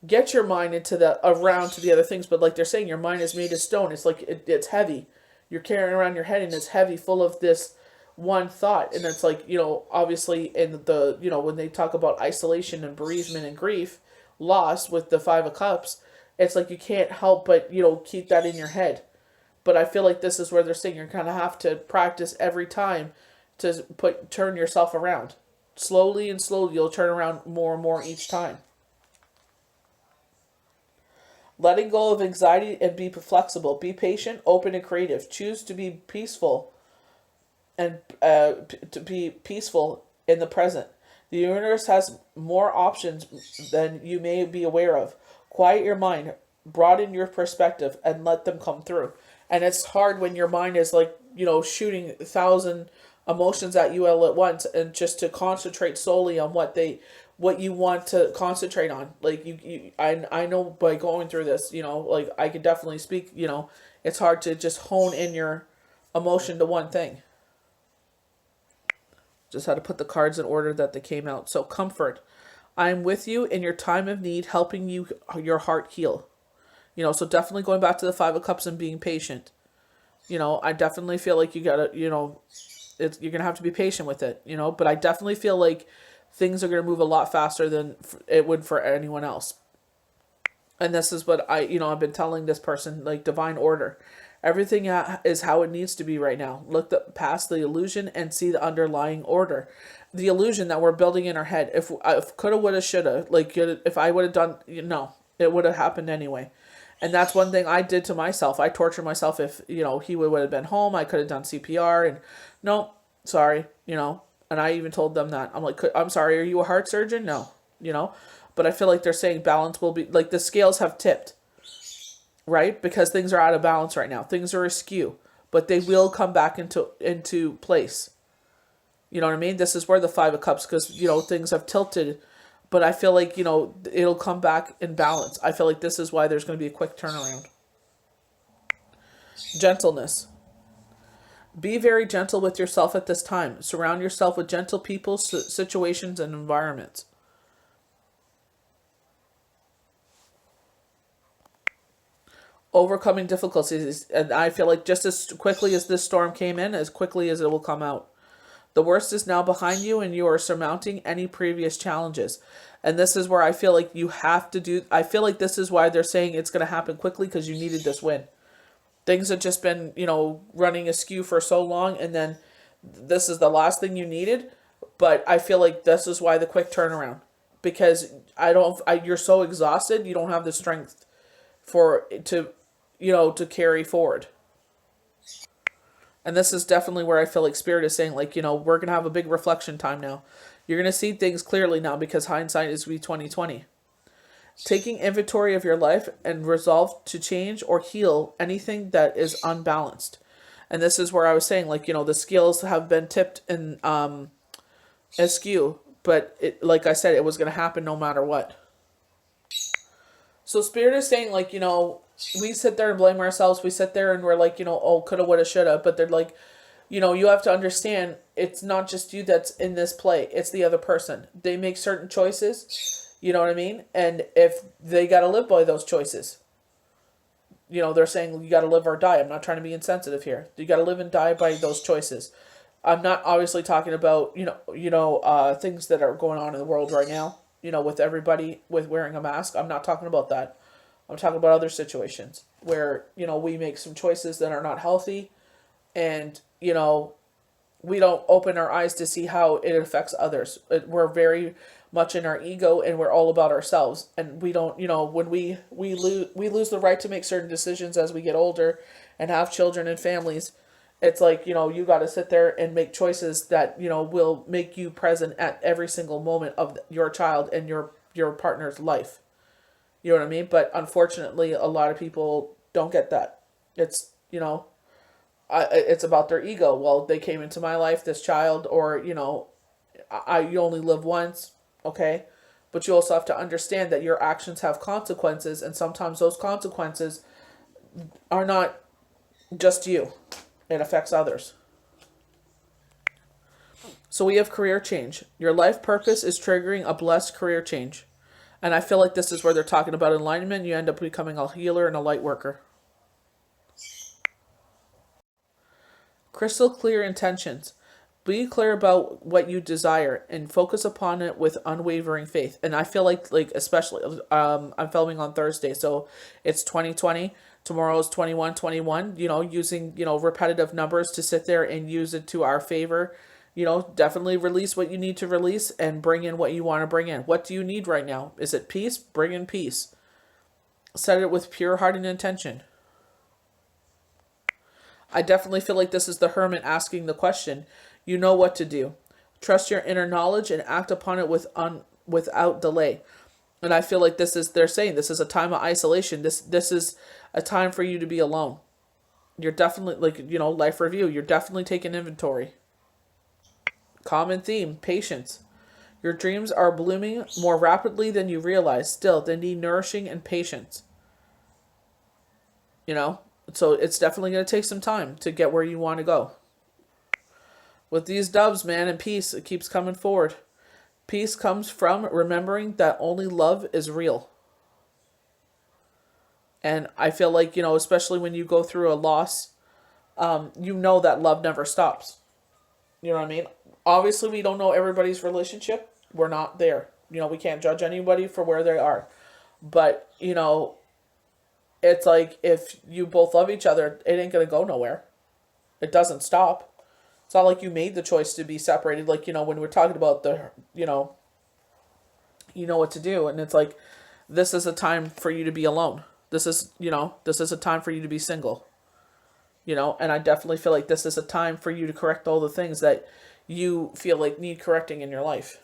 get your mind around to the other things, but like they're saying, your mind is made of stone. It's like it's heavy. You're carrying around your head, and it's heavy, full of this one thought. And it's like, obviously in the, when they talk about isolation and bereavement and grief, loss with the 5 of Cups, it's like you can't help but, keep that in your head. But I feel like this is where they're saying you're going to have to practice every time to turn yourself around. Slowly and slowly, you'll turn around more and more each time. Letting go of anxiety and be flexible. Be patient, open, and creative. Choose to be peaceful and to be peaceful in the present. The universe has more options than you may be aware of. Quiet your mind, broaden your perspective, and let them come through. And it's hard when your mind is like, shooting 1,000 emotions at you all at once, and just to concentrate solely on what you want to concentrate on. Like I know by going through this, like I could definitely speak, it's hard to just hone in your emotion to one thing. Just had to put the cards in order that they came out. So comfort. I'm with you in your time of need, helping your heart heal. So definitely going back to the 5 of Cups and being patient. I definitely feel like you gotta, you're gonna have to be patient with it, but I definitely feel like things are gonna move a lot faster than it would for anyone else. And this is what I've been telling this person, like divine order. Everything is how it needs to be right now. Look past the illusion and see the underlying order. The illusion that we're building in our head. If coulda, woulda, shoulda, like if I would have done, it would have happened anyway. And that's one thing I did to myself. I tortured myself. If, he would have been home, I could have done CPR and no, sorry, and I even told them that. I'm like, I'm sorry, are you a heart surgeon? No, but I feel like they're saying balance will be, like the scales have tipped, right? Because things are out of balance right now. Things are askew, but they will come back into place. You know what I mean? This is where the Five of Cups, because, things have tilted, but I feel like, it'll come back in balance. I feel like this is why there's going to be a quick turnaround. Gentleness. Be very gentle with yourself at this time. Surround yourself with gentle people, situations, and environments. Overcoming difficulties. And I feel like just as quickly as this storm came in, as quickly as it will come out. The worst is now behind you, and you are surmounting any previous challenges. And this is where I feel like you have to do... I feel like this is why they're saying it's going to happen quickly, because you needed this win. Things have just been, running askew for so long, and then this is the last thing you needed. But I feel like this is why the quick turnaround. Because you're so exhausted, you don't have the strength to carry forward. And this is definitely where I feel like Spirit is saying, like, we're going to have a big reflection time now. You're going to see things clearly now, because hindsight is 20/20. Taking inventory of your life and resolve to change or heal anything that is unbalanced. And this is where I was saying, like, the scales have been tipped in askew, but like I said, it was going to happen no matter what. So Spirit is saying, like, we sit there and blame ourselves. We sit there and we're like, oh, coulda, woulda, shoulda. But they're like, you have to understand, it's not just you that's in this play. It's the other person. They make certain choices. You know what I mean? And if they got to live by those choices, they're saying you got to live or die. I'm not trying to be insensitive here. You got to live and die by those choices. I'm not obviously talking about, things that are going on in the world right now, with everybody with wearing a mask. I'm not talking about that. I'm talking about other situations where, we make some choices that are not healthy, and, we don't open our eyes to see how it affects others. We're very much in our ego, and we're all about ourselves. And we don't, when we lose the right to make certain decisions as we get older and have children and families. It's like, you got to sit there and make choices that, will make you present at every single moment of your child and your partner's life. You know what I mean? But unfortunately, a lot of people don't get that. It's, it's about their ego. Well, they came into my life, this child, or, you only live once, okay? But you also have to understand that your actions have consequences, and sometimes those consequences are not just you. It affects others. So we have career change. Your life purpose is triggering a blessed career change. And I feel like this is where they're talking about alignment. You end up becoming a healer and a light worker. Crystal clear intentions. Be clear about what you desire and focus upon it with unwavering faith. And I feel like especially, I'm filming on Thursday, so it's 2020. Tomorrow is 2121. Using, repetitive numbers to sit there and use it to our favor. Definitely release what you need to release and bring in what you want to bring in. What do you need right now? Is it peace? Bring in peace. Set it with pure heart and intention. I definitely feel like this is the Hermit asking the question. You know what to do. Trust your inner knowledge and act upon it without delay. And I feel like they're saying this is a time of isolation. This is a time for you to be alone. You're definitely, life review. You're definitely taking inventory. Common theme, patience. Your dreams are blooming more rapidly than you realize. Still, they need nourishing and patience. So it's definitely going to take some time to get where you want to go. With these doves, man, and peace, it keeps coming forward. Peace comes from remembering that only love is real. And I feel like, especially when you go through a loss, you know that love never stops. You know what I mean? Obviously, we don't know everybody's relationship. We're not there. You know, we can't judge anybody for where they are. But, you know, it's like if you both love each other, it ain't going to go nowhere. It doesn't stop. It's not like you made the choice to be separated. Like, you know, when we're talking about you know what to do. And it's like, this is a time for you to be alone. This is a time for you to be single. You know, and I definitely feel like this is a time for you to correct all the things that you feel like need correcting in your life.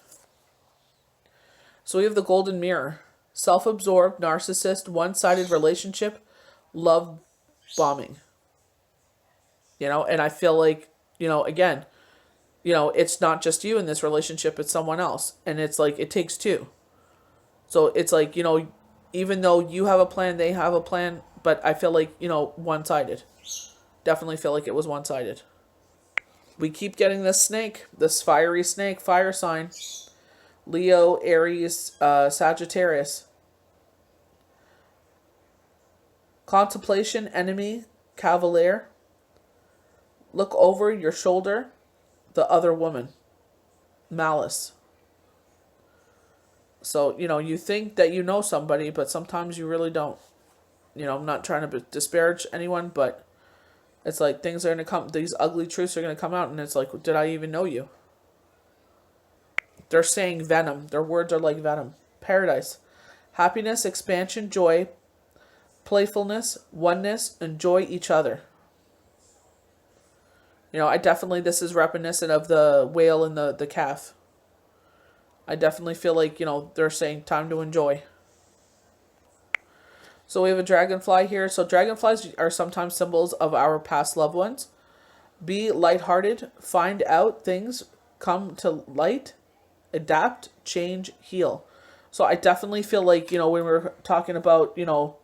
So we have the golden mirror. Self-absorbed, narcissist, one-sided relationship, love bombing. You know, and I feel like, you know, again, you know, it's not just you in this relationship, it's someone else. And it's like, it takes two. So it's like, you know, even though you have a plan, they have a plan, but I feel like, you know, one-sided. Definitely feel like it was one-sided. We keep getting this snake, this fiery snake, fire sign. Leo, Aries, Sagittarius. Contemplation, enemy, cavalier. Look over your shoulder, the other woman. Malice. So, you know, you think that you know somebody, but sometimes you really don't. You know, I'm not trying to disparage anyone, but it's like things are going to come, these ugly truths are going to come out, and it's like, did I even know you? They're saying venom. Their words are like venom. Paradise. Happiness, expansion, joy, playfulness, oneness, enjoy each other. You know, I definitely, this is reminiscent of the whale and the calf. I definitely feel like, you know, they're saying time to enjoy. So we have a dragonfly here. So dragonflies are sometimes symbols of our past loved ones. Be lighthearted. Find out things. Come to light. Adapt. Change. Heal. So I definitely feel like, you know, when we're talking about, you know,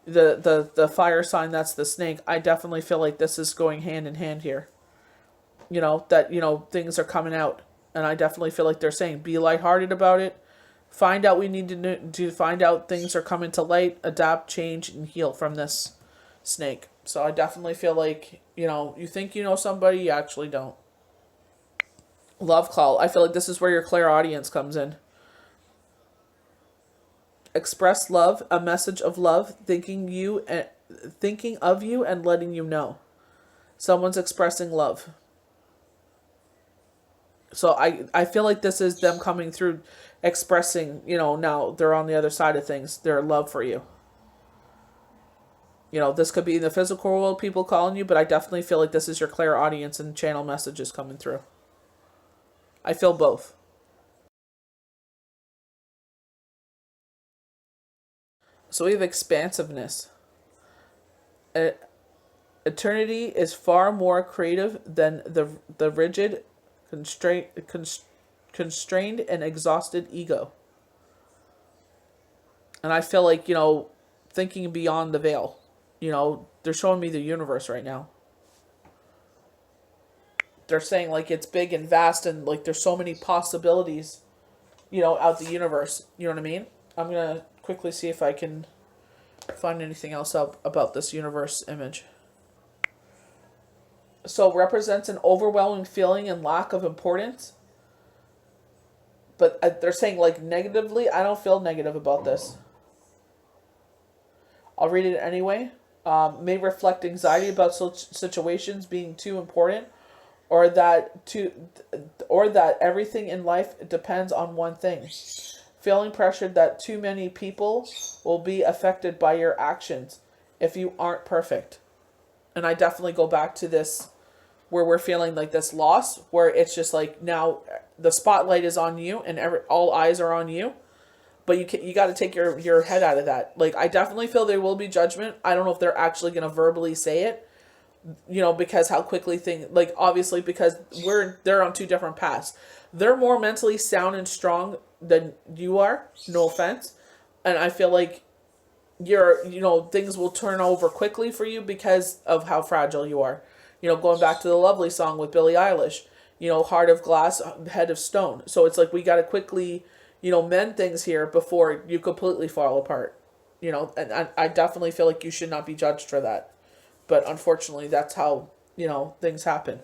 the fire sign, that's the snake, I definitely feel like this is going hand in hand here. You know, that, you know, things are coming out. And I definitely feel like they're saying, be lighthearted about it. Find out we need to find out things are coming to light, adapt, change, and heal from this snake. So I definitely feel like, you know, you think you know somebody, you actually don't. Love call. I feel like this is where your clairaudience comes in. Express love, a message of love, thinking of you and letting you know. Someone's expressing love. So I feel like this is them coming through, expressing, you know, now they're on the other side of things, their love for you. You know, this could be in the physical world, people calling you, but I definitely feel like this is your clairaudience and channel messages coming through. I feel both. So we have expansiveness. Eternity is far more creative than the rigid, constrained and exhausted ego. And I feel like, you know, thinking beyond the veil. You know, they're showing me the universe right now. They're saying like it's big and vast and like there's so many possibilities, you know, out the universe. You know what I mean? I'm going to quickly see if I can find anything else up about this universe image. So represents an overwhelming feeling and lack of importance. But they're saying like negatively. I don't feel negative about this. I'll read it anyway. May reflect anxiety about situations being too important, or that everything in life depends on one thing. Feeling pressured that too many people will be affected by your actions if you aren't perfect. And I definitely go back to this where we're feeling like this loss, where it's just like now the spotlight is on you and all eyes are on you. But you got to take your head out of that. Like, I definitely feel there will be judgment. I don't know if they're actually going to verbally say it, you know, because how quickly like, obviously, because they're on two different paths. They're more mentally sound and strong than you are, no offense. And I feel like things will turn over quickly for you because of how fragile you are. You know, going back to the Lovely song with Billie Eilish, you know, heart of glass, head of stone. So it's like we got to quickly, you know, mend things here before you completely fall apart. You know, and I definitely feel like you should not be judged for that. But unfortunately, that's how things happen.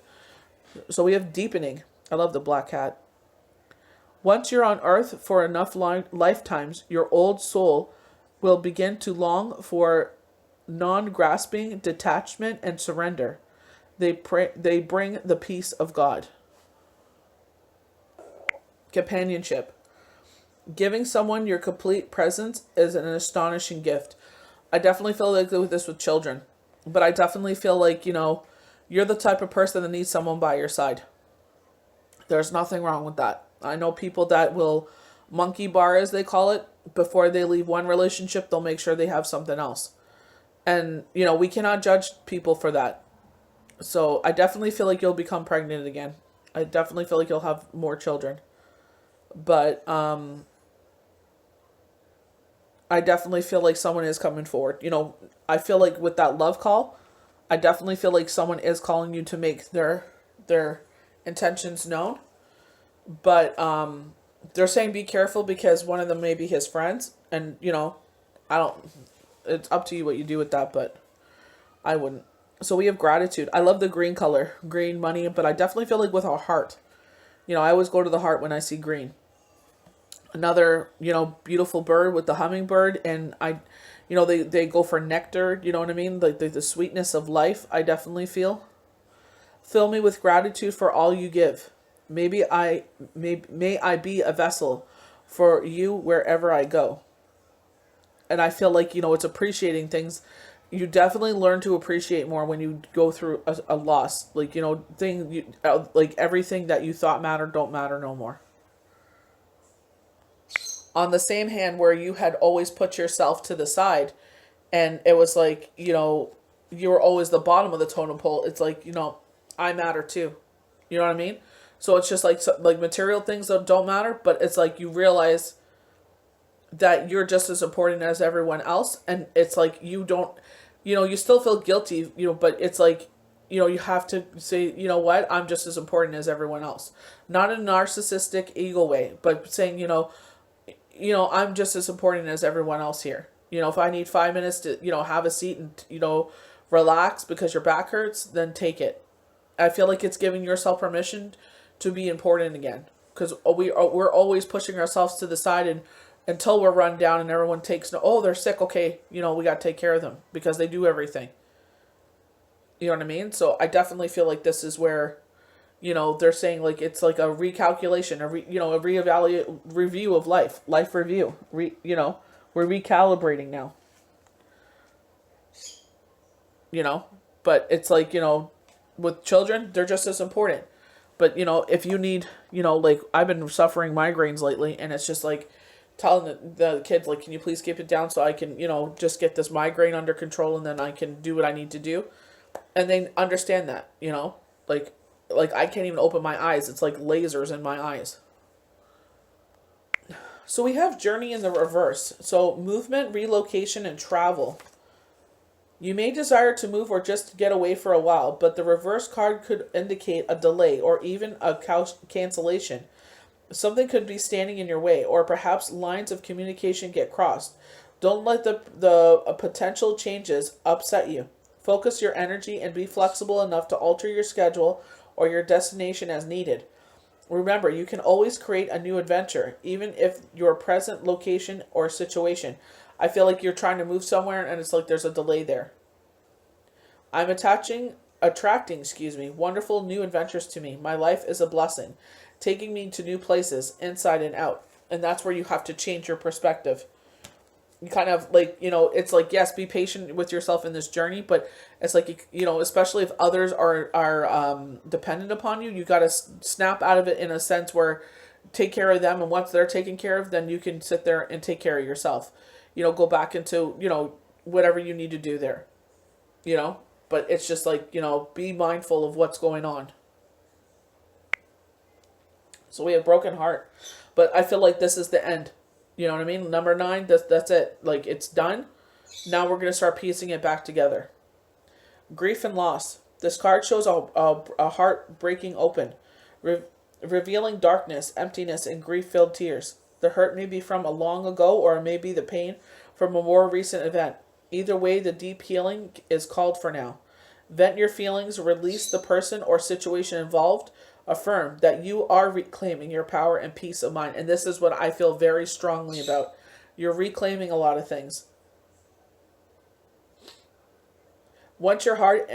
So we have deepening. I love the black cat. Once you're on earth for enough lifetimes, your old soul will begin to long for non-grasping detachment and surrender. They bring the peace of God. Companionship. Giving someone your complete presence is an astonishing gift. I definitely feel like this with children. But I definitely feel like, you're the type of person that needs someone by your side. There's nothing wrong with that. I know people that will monkey bar, as they call it, before they leave one relationship, they'll make sure they have something else. And, we cannot judge people for that. So I definitely feel like you'll become pregnant again. I definitely feel like you'll have more children. But I definitely feel like someone is coming forward. I feel like with that love call, I definitely feel like someone is calling you to make their intentions known. But they're saying be careful because one of them may be his friends. And, it's up to you what you do with that, but I wouldn't. So we have gratitude. I love the green color, green money, but I definitely feel like with a heart. I always go to the heart when I see green. Another, beautiful bird with the hummingbird, and they go for nectar, you know what I mean? Like the sweetness of life, I definitely feel. Fill me with gratitude for all you give. May I be a vessel for you wherever I go. And I feel like, it's appreciating things. You definitely learn to appreciate more when you go through a loss. Like, like everything that you thought mattered don't matter no more. On the same hand, where you had always put yourself to the side and it was like, you were always the bottom of the totem pole. It's like, I matter too. You know what I mean? So it's just like material things that don't matter, but it's like you realize that you're just as important as everyone else. And it's like you don't, you still feel guilty, but it's like, you have to say, you know what, I'm just as important as everyone else. Not in a narcissistic ego way, but saying, I'm just as important as everyone else here. If I need 5 minutes to, have a seat and, relax because your back hurts, then take it. I feel like it's giving yourself permission to be important again. Because we're always pushing ourselves to the side and until we're run down and everyone takes, they're sick. Okay. We got to take care of them because they do everything. You know what I mean? So I definitely feel like this is where, they're saying like, it's like a recalculation, a review of life review, we're recalibrating now, but it's like, with children, they're just as important. But, if you need, like I've been suffering migraines lately and it's just like telling the kids, like, can you please keep it down so I can, just get this migraine under control and then I can do what I need to do. And they understand that, like I can't even open my eyes. It's like lasers in my eyes. So we have journey in the reverse. So movement, relocation, and travel. You may desire to move or just get away for a while, but the reverse card could indicate a delay or even a cancellation. Something could be standing in your way, or perhaps lines of communication get crossed. Don't let the potential changes upset you. Focus your energy and be flexible enough to alter your schedule or your destination as needed. Remember, you can always create a new adventure, even if your present location or situation. I feel like you're trying to move somewhere and it's like there's a delay there. I'm attracting, wonderful new adventures to me. My life is a blessing, taking me to new places, inside and out. And that's where you have to change your perspective. You kind of like, it's like, yes, be patient with yourself in this journey, but it's like, especially if others are dependent upon you, you got to snap out of it in a sense where take care of them. And once they're taken care of, then you can sit there and take care of yourself, go back into, whatever you need to do there, but it's just like, be mindful of what's going on. So we have broken heart, but I feel like this is the end. You know what I mean? Number 9, that's it. Like, it's done. Now we're going to start piecing it back together. Grief and loss. This card shows a heart breaking open, revealing darkness, emptiness, and grief-filled tears. The hurt may be from a long ago, or it may be the pain from a more recent event. Either way, the deep healing is called for now. Vent your feelings, release the person or situation involved. Affirm that you are reclaiming your power and peace of mind. And this is what I feel very strongly about. You're reclaiming a lot of things. Once your heart,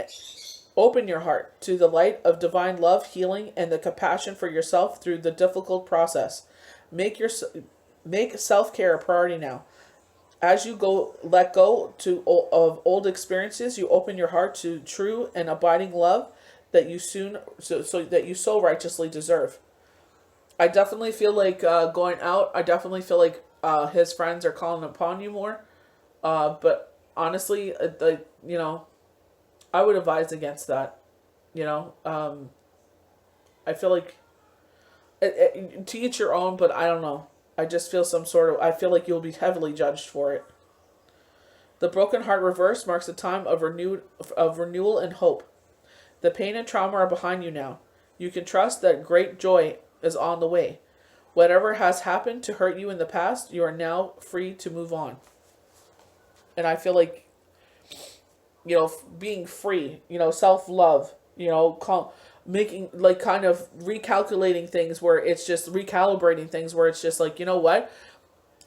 open your heart to the light of divine love, healing, and the compassion for yourself through the difficult process. Make self-care a priority now. As you let go of old experiences, you open your heart to true and abiding love that you that you so righteously deserve. I definitely feel like going out. I definitely feel like his friends are calling upon you more. But honestly, I would advise against that. I feel like to each your own, but I don't know. I just feel I feel like you'll be heavily judged for it. The broken heart reverse marks a time of renewal and hope. The pain and trauma are behind you now. You can trust that great joy is on the way. Whatever has happened to hurt you in the past, you are now free to move on. And I feel like, being free, self-love, making, like, kind of recalculating things where it's just recalibrating things where it's just like, you know what?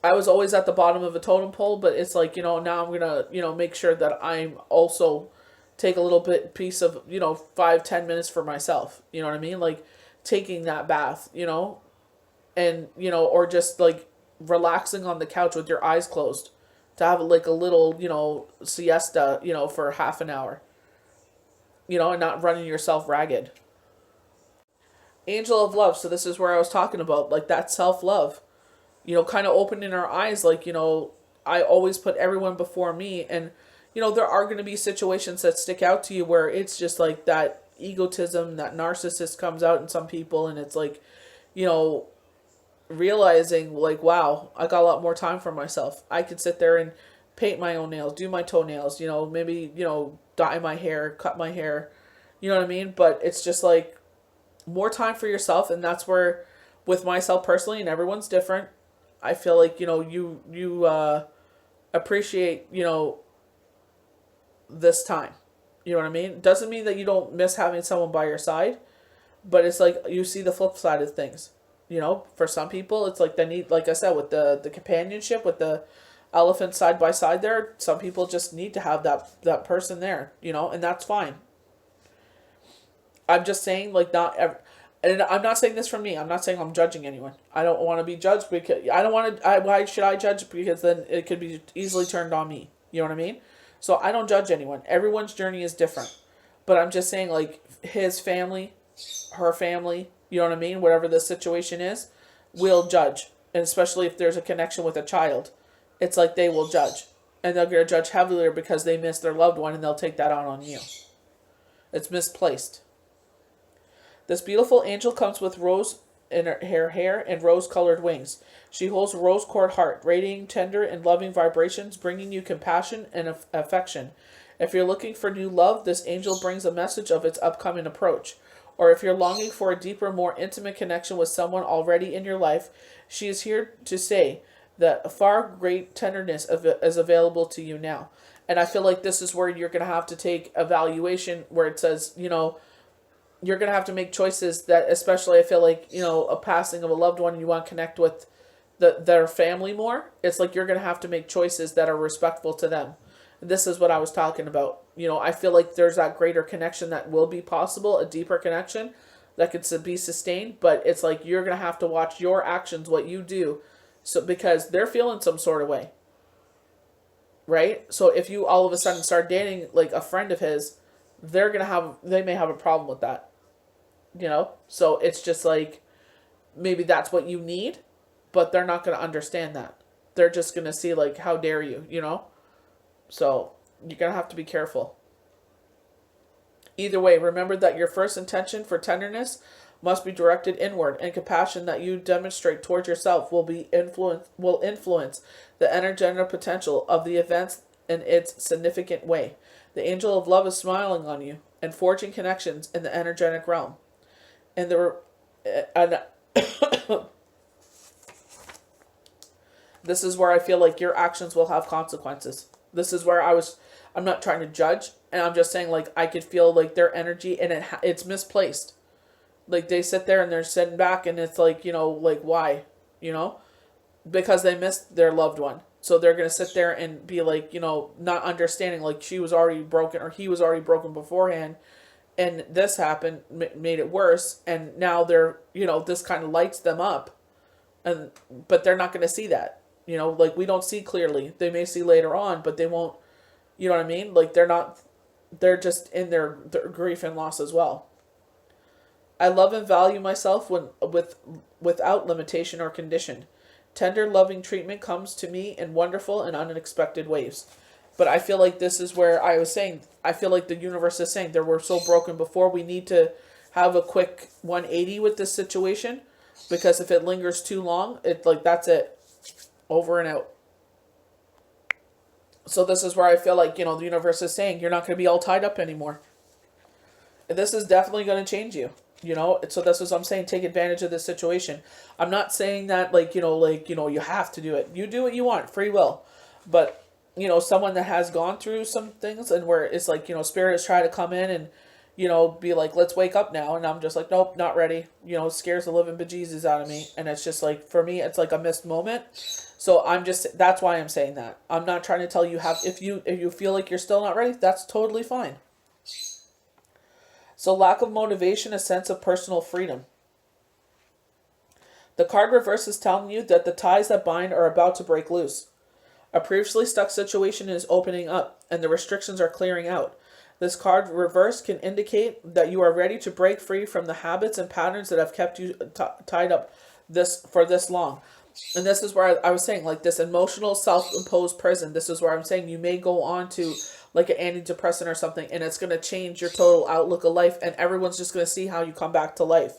I was always at the bottom of a totem pole, but it's like, now I'm going to, make sure that I'm also take a little bit piece of, 5-10 minutes for myself. You know what I mean? Like taking that bath, and, or just like relaxing on the couch with your eyes closed to have like a little, siesta, for half an hour, and not running yourself ragged. Angel of love. So this is where I was talking about, like, that self-love, kind of opening our eyes. Like, I always put everyone before me. And, there are going to be situations that stick out to you where it's just like that egotism, that narcissist comes out in some people. And it's like, realizing like, wow, I got a lot more time for myself. I could sit there and paint my own nails, do my toenails, maybe, dye my hair, cut my hair, you know what I mean? But it's just like more time for yourself. And that's where, with myself personally, and everyone's different, I feel like, you appreciate, this time. You know what I mean? It doesn't mean that you don't miss having someone by your side, but it's like you see the flip side of things. For some people, it's like they need, like I said, with the companionship, with the elephant side by side there, some people just need to have that person there, and that's fine. I'm just saying, like, and I'm not saying this from me. I'm not saying I'm judging anyone. I don't want to be judged because I don't want to. Why should I judge? Because then it could be easily turned on me. You know what I mean? So I don't judge anyone. Everyone's journey is different. But I'm just saying, like, his family, her family, you know what I mean? Whatever the situation is, will judge. And especially if there's a connection with a child, it's like they will judge. And they're going to judge heavier because they miss their loved one, and they'll take that out on you. It's misplaced. This beautiful angel comes with rose in her hair and rose-colored wings. She holds a rose-colored heart, radiating tender and loving vibrations, bringing you compassion and affection. If you're looking for new love, this angel brings a message of its upcoming approach. Or if you're longing for a deeper, more intimate connection with someone already in your life, she is here to say that a far great tenderness is available to you now. And I feel like this is where you're going to have to take evaluation, where it says, you're going to have to make choices that, especially I feel like, a passing of a loved one, you want to connect with their family more. It's like you're going to have to make choices that are respectful to them. This is what I was talking about. I feel like there's that greater connection that will be possible, a deeper connection that could be sustained, but it's like you're going to have to watch your actions, what you do, so because they're feeling some sort of way. Right? So if you all of a sudden start dating like a friend of his, they may have a problem with that. So it's just like, maybe that's what you need, but they're not going to understand that. They're just going to see like, how dare you, So you're going to have to be careful. Either way, remember that your first intention for tenderness must be directed inward, and compassion that you demonstrate towards yourself will influence the energetic potential of the events in its significant way. The angel of love is smiling on you and forging connections in the energetic realm. And this is where I feel like your actions will have consequences. This is where I'm not trying to judge, and I'm just saying, like, I could feel, like, their energy, and it's misplaced. Like, they sit there and they're sitting back, and it's like, like, why? You know? Because they missed their loved one. So they're going to sit there and be like, not understanding, like, she was already broken or he was already broken beforehand. And this happened, made it worse. And now they're, this kind of lights them up. But they're not going to see that. Like, we don't see clearly. They may see later on, but they won't, you know what I mean? Like, they're just in their grief and loss as well. I love and value myself without limitation or condition. Tender, loving treatment comes to me in wonderful and unexpected ways. But I feel like this is where I was saying, I feel like the universe is saying that we're so broken before, we need to have a quick 180 with this situation. Because if it lingers too long, that's it. Over and out. So this is where I feel like, the universe is saying, you're not going to be all tied up anymore. This is definitely going to change you. So this is what I'm saying. Take advantage of this situation. I'm not saying that you have to do it. You do what you want, free will. But someone that has gone through some things and where it's like spirit is trying to come in and be like, let's wake up now, and I'm just like, nope, not ready. Scares the living bejesus out of me, and it's just like, for me, it's like a missed moment. So that's why I'm saying that. I'm not trying to tell you if you feel like you're still not ready, that's totally fine. So lack of motivation, a sense of personal freedom. The card reverse is telling you that the ties that bind are about to break loose. A previously stuck situation is opening up, and the restrictions are clearing out. This card reverse can indicate that you are ready to break free from the habits and patterns that have kept you tied up for this long. And this is where I was saying, like, this emotional self-imposed prison. This is where I'm saying you may go on to like an antidepressant or something, and it's going to change your total outlook of life, and everyone's just going to see how you come back to life.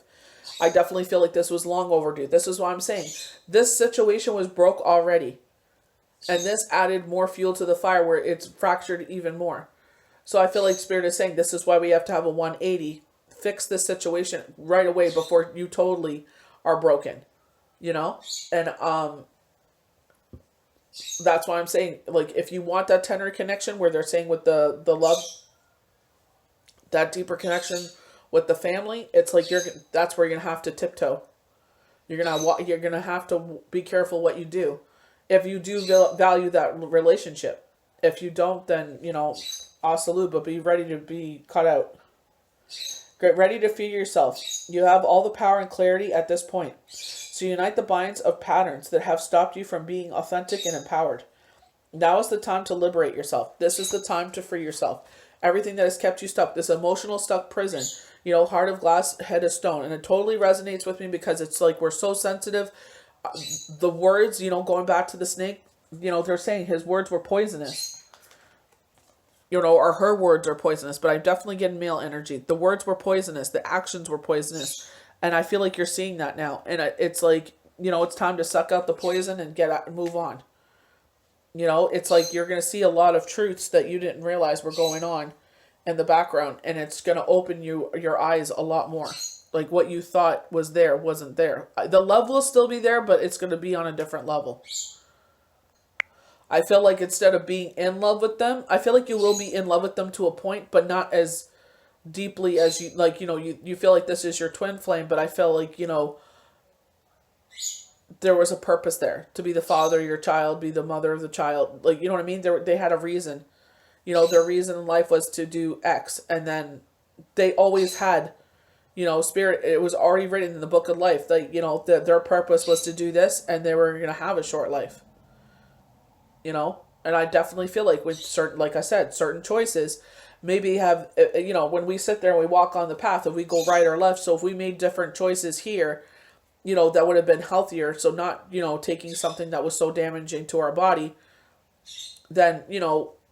I definitely feel like this was long overdue. This is what I'm saying. This situation was broke already, and this added more fuel to the fire where it's fractured even more. So I feel like Spirit is saying this is why we have to have a 180. Fix this situation right away before you totally are broken. And that's why I'm saying, like, if you want that tender connection where they're saying with the love, that deeper connection with the family, it's like that's where you're gonna have to tiptoe. You're gonna have to be careful what you do. If you do value that relationship, if you don't, then au salute, but be ready to be cut out. Get ready to feed yourself. You have all the power and clarity at this point. So unite the binds of patterns that have stopped you from being authentic and empowered. Now is the time to liberate yourself. This is the time to free yourself. Everything that has kept you stuck, this emotional stuck prison, heart of glass, head of stone. And it totally resonates with me because it's like we're so sensitive. The words, going back to the snake, they're saying his words were poisonous. Or her words are poisonous, but I'm definitely getting male energy. The words were poisonous. The actions were poisonous. And I feel like you're seeing that now. And it's like, it's time to suck out the poison and get out and move on. It's like you're going to see a lot of truths that you didn't realize were going on in the background. And it's going to open your eyes a lot more. Like what you thought was there wasn't there. The love will still be there, but it's going to be on a different level. I feel like instead of being in love with them, I feel like you will be in love with them to a point, but not as deeply as you, like, you feel like this is your twin flame, but I feel like, there was a purpose there to be the father of your child, be the mother of the child. Like, you know what I mean? They had a reason, their reason in life was to do X. And then they always had, Spirit, it was already written in the book of life that, that their purpose was to do this, and they were going to have a short life. And I definitely feel like with certain, like I said, certain choices maybe have, when we sit there and we walk on the path, if we go right or left. So if we made different choices here, that would have been healthier. So not, taking something that was so damaging to our body, then,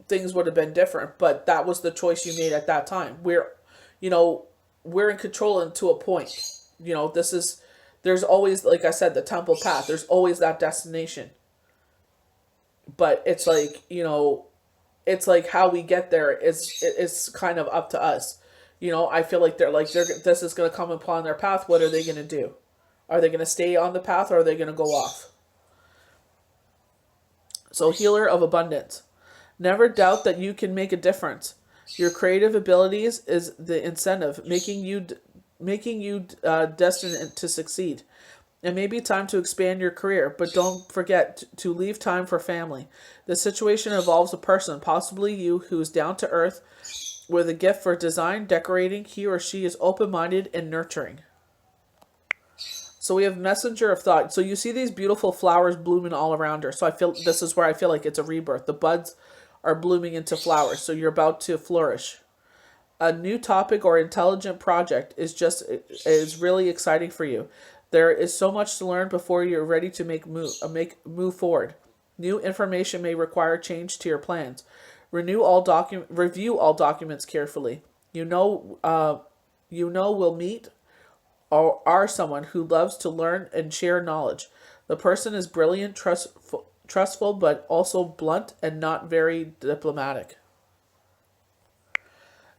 things would have been different. But that was the choice you made at that time. We're in control to a point. There's always, like I said, the temple path. There's always that destination. But it's like, it's like how we get there is kind of up to us. I feel like this is going to come upon their path. What are they going to do? Are they going to stay on the path, or are they going to go off? So healer of abundance. Never doubt that you can make a difference. Your creative abilities is the incentive, making you destined to succeed. It may be time to expand your career, but don't forget to leave time for family. The situation involves a person, possibly you, who is down to earth with a gift for design, decorating. He or she is open-minded and nurturing. So we have messenger of thought. So you see these beautiful flowers blooming all around her. So this is where I feel like it's a rebirth. The buds are blooming into flowers. So you're about to flourish. A new topic or intelligent project is really exciting for you. There is so much to learn before you're ready to move forward. New information may require change to your plans. Review all documents carefully. Will meet or are someone who loves to learn and share knowledge. The person is brilliant, trustful, but also blunt and not very diplomatic.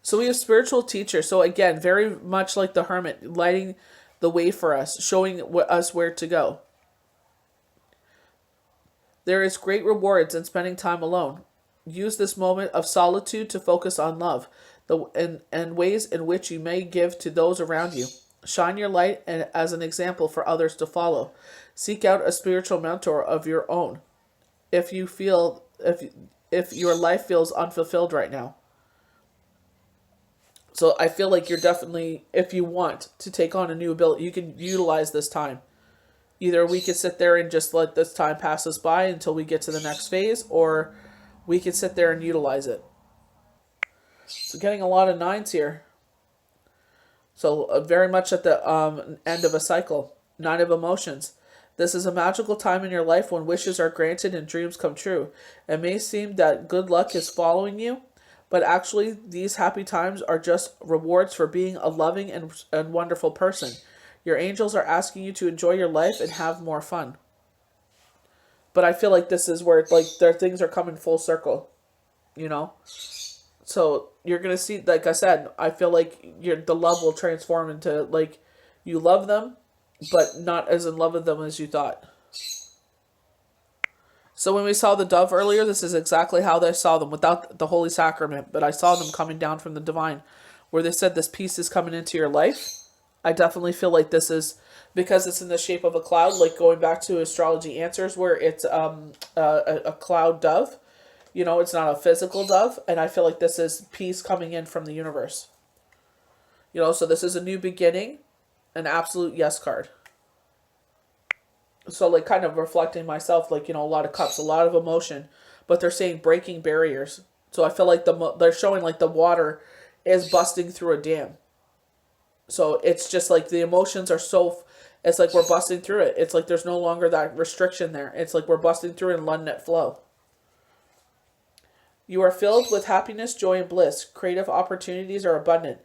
So we have spiritual teacher. So again, very much like the hermit, lighting the way for us, showing us where to go. There is great rewards in spending time alone. Use this moment of solitude to focus on love, and ways in which you may give to those around you. Shine your light as an example for others to follow. Seek out a spiritual mentor of your own. If your life feels unfulfilled right now. So I feel like you're definitely, if you want to take on a new ability, you can utilize this time. Either we could sit there and just let this time pass us by until we get to the next phase, or we could sit there and utilize it. So getting a lot of 9s here. So very much at the end of a cycle. 9 of emotions. This is a magical time in your life when wishes are granted and dreams come true. It may seem that good luck is following you, but actually these happy times are just rewards for being a loving and wonderful person. Your angels are asking you to enjoy your life and have more fun. But I feel like this is where their things are coming full circle, So you're going to see, like I said, I feel like the love will transform into, you love them, but not as in love with them as you thought. So when we saw the dove earlier, this is exactly how I saw them without the Holy Sacrament. But I saw them coming down from the divine, where they said this peace is coming into your life. I definitely feel like this is, because it's in the shape of a cloud, like going back to Astrology Answers, where it's a cloud dove. It's not a physical dove. And I feel like this is peace coming in from the universe. So this is a new beginning, an absolute yes card. So kind of reflecting myself, a lot of cups, a lot of emotion, but they're saying breaking barriers. So I feel like they're showing the water is busting through a dam. So it's just the emotions are it's we're busting through it. It's there's no longer that restriction there. It's we're busting through and letting it flow. You are filled with happiness, joy, and bliss. Creative opportunities are abundant.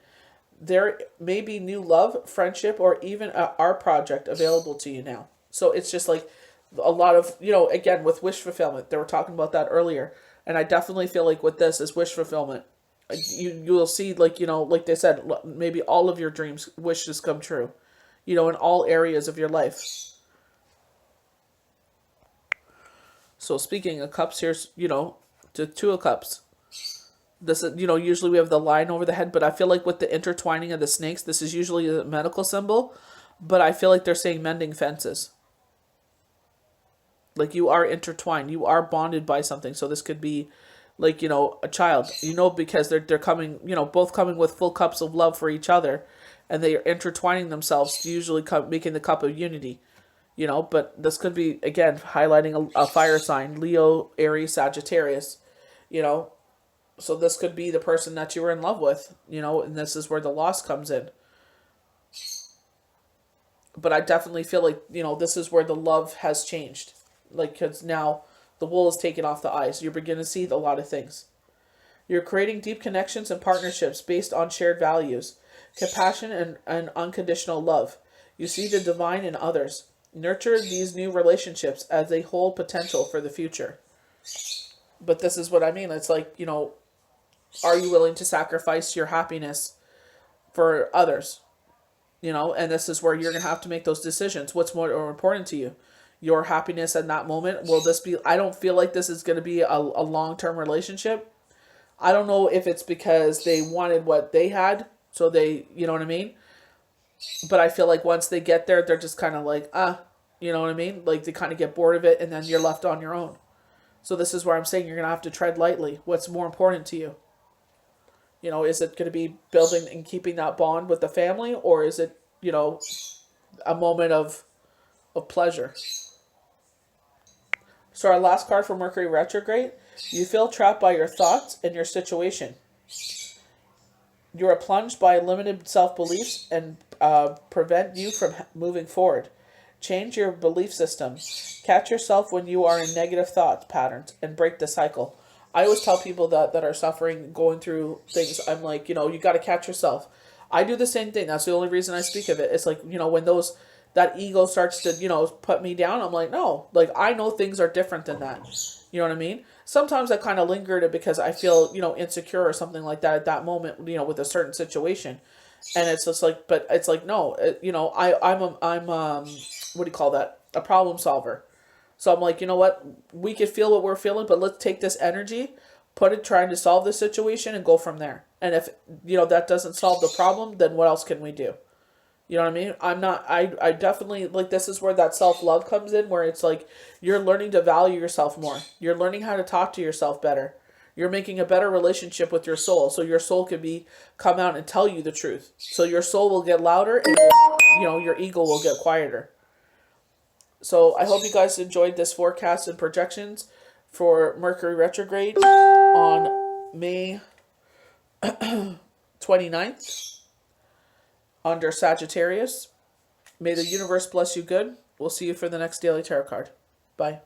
There may be new love, friendship, or even an art project available to you now. So it's just a lot of, again, with wish fulfillment. They were talking about that earlier. And I definitely feel like with this is wish fulfillment. You will see, like they said, maybe all of your dreams, wishes come true, in all areas of your life. So speaking of cups, here's, the 2 of cups. This is, usually we have the line over the head, but I feel like with the intertwining of the snakes, this is usually a medical symbol, but I feel like they're saying mending fences. You are intertwined, you are bonded by something. So this could be a child, because they're coming, both coming with full cups of love for each other, and they are intertwining themselves, usually making the cup of unity, but this could be, again, highlighting a fire sign, Leo, Aries, Sagittarius, so this could be the person that you were in love with, and this is where the loss comes in. But I definitely feel like, this is where the love has changed. Because now the wool is taken off the eyes. You're beginning to see a lot of things. You're creating deep connections and partnerships based on shared values, compassion, and unconditional love. You see the divine in others. Nurture these new relationships as they hold potential for the future. But this is what I mean. It's are you willing to sacrifice your happiness for others? And this is where you're going to have to make those decisions. What's more important to you? your happiness in that moment. Will this be, I don't feel like this is going to be a long-term relationship. I don't know if it's because they wanted what they had, so they, you know what I mean? But I feel like once they get there, they're just kind of like, you know what I mean? Like they kind of get bored of it, and then you're left on your own. So this is where I'm saying you're going to have to tread lightly. What's more important to you? You know, is it going to be building and keeping that bond with the family, or is it, you know, a moment of pleasure? So our last card for Mercury retrograde, you feel trapped by your thoughts and your situation. You are plunged by limited self-beliefs and prevent you from moving forward. Change your belief system. Catch yourself when you are in negative thought patterns and break the cycle. I always tell people that are suffering, going through things, I'm like, you know, you got to catch yourself. I do the same thing. That's the only reason I speak of it. It's like, you know, when that ego starts to, you know, put me down, I'm like, no, like I know things are different than that. You know what I mean? Sometimes I kind of linger at it because I feel, you know, insecure or something like that at that moment, you know, with a certain situation. And it's just like, but it's like, no, you know, I'm what do you call that? A problem solver. So I'm like, you know what? We could feel what we're feeling, but let's take this energy, put it trying to solve the situation and go from there. And if, you know, that doesn't solve the problem, then what else can we do? You know what I mean? I definitely, like, this is where that self-love comes in, where it's like, you're learning to value yourself more. You're learning how to talk to yourself better. You're making a better relationship with your soul. So your soul can come out and tell you the truth. So your soul will get louder and, you know, your ego will get quieter. So I hope you guys enjoyed this forecast and projections for Mercury retrograde on May 29th under Sagittarius. May the universe bless you good. We'll see you for the next daily tarot card. Bye.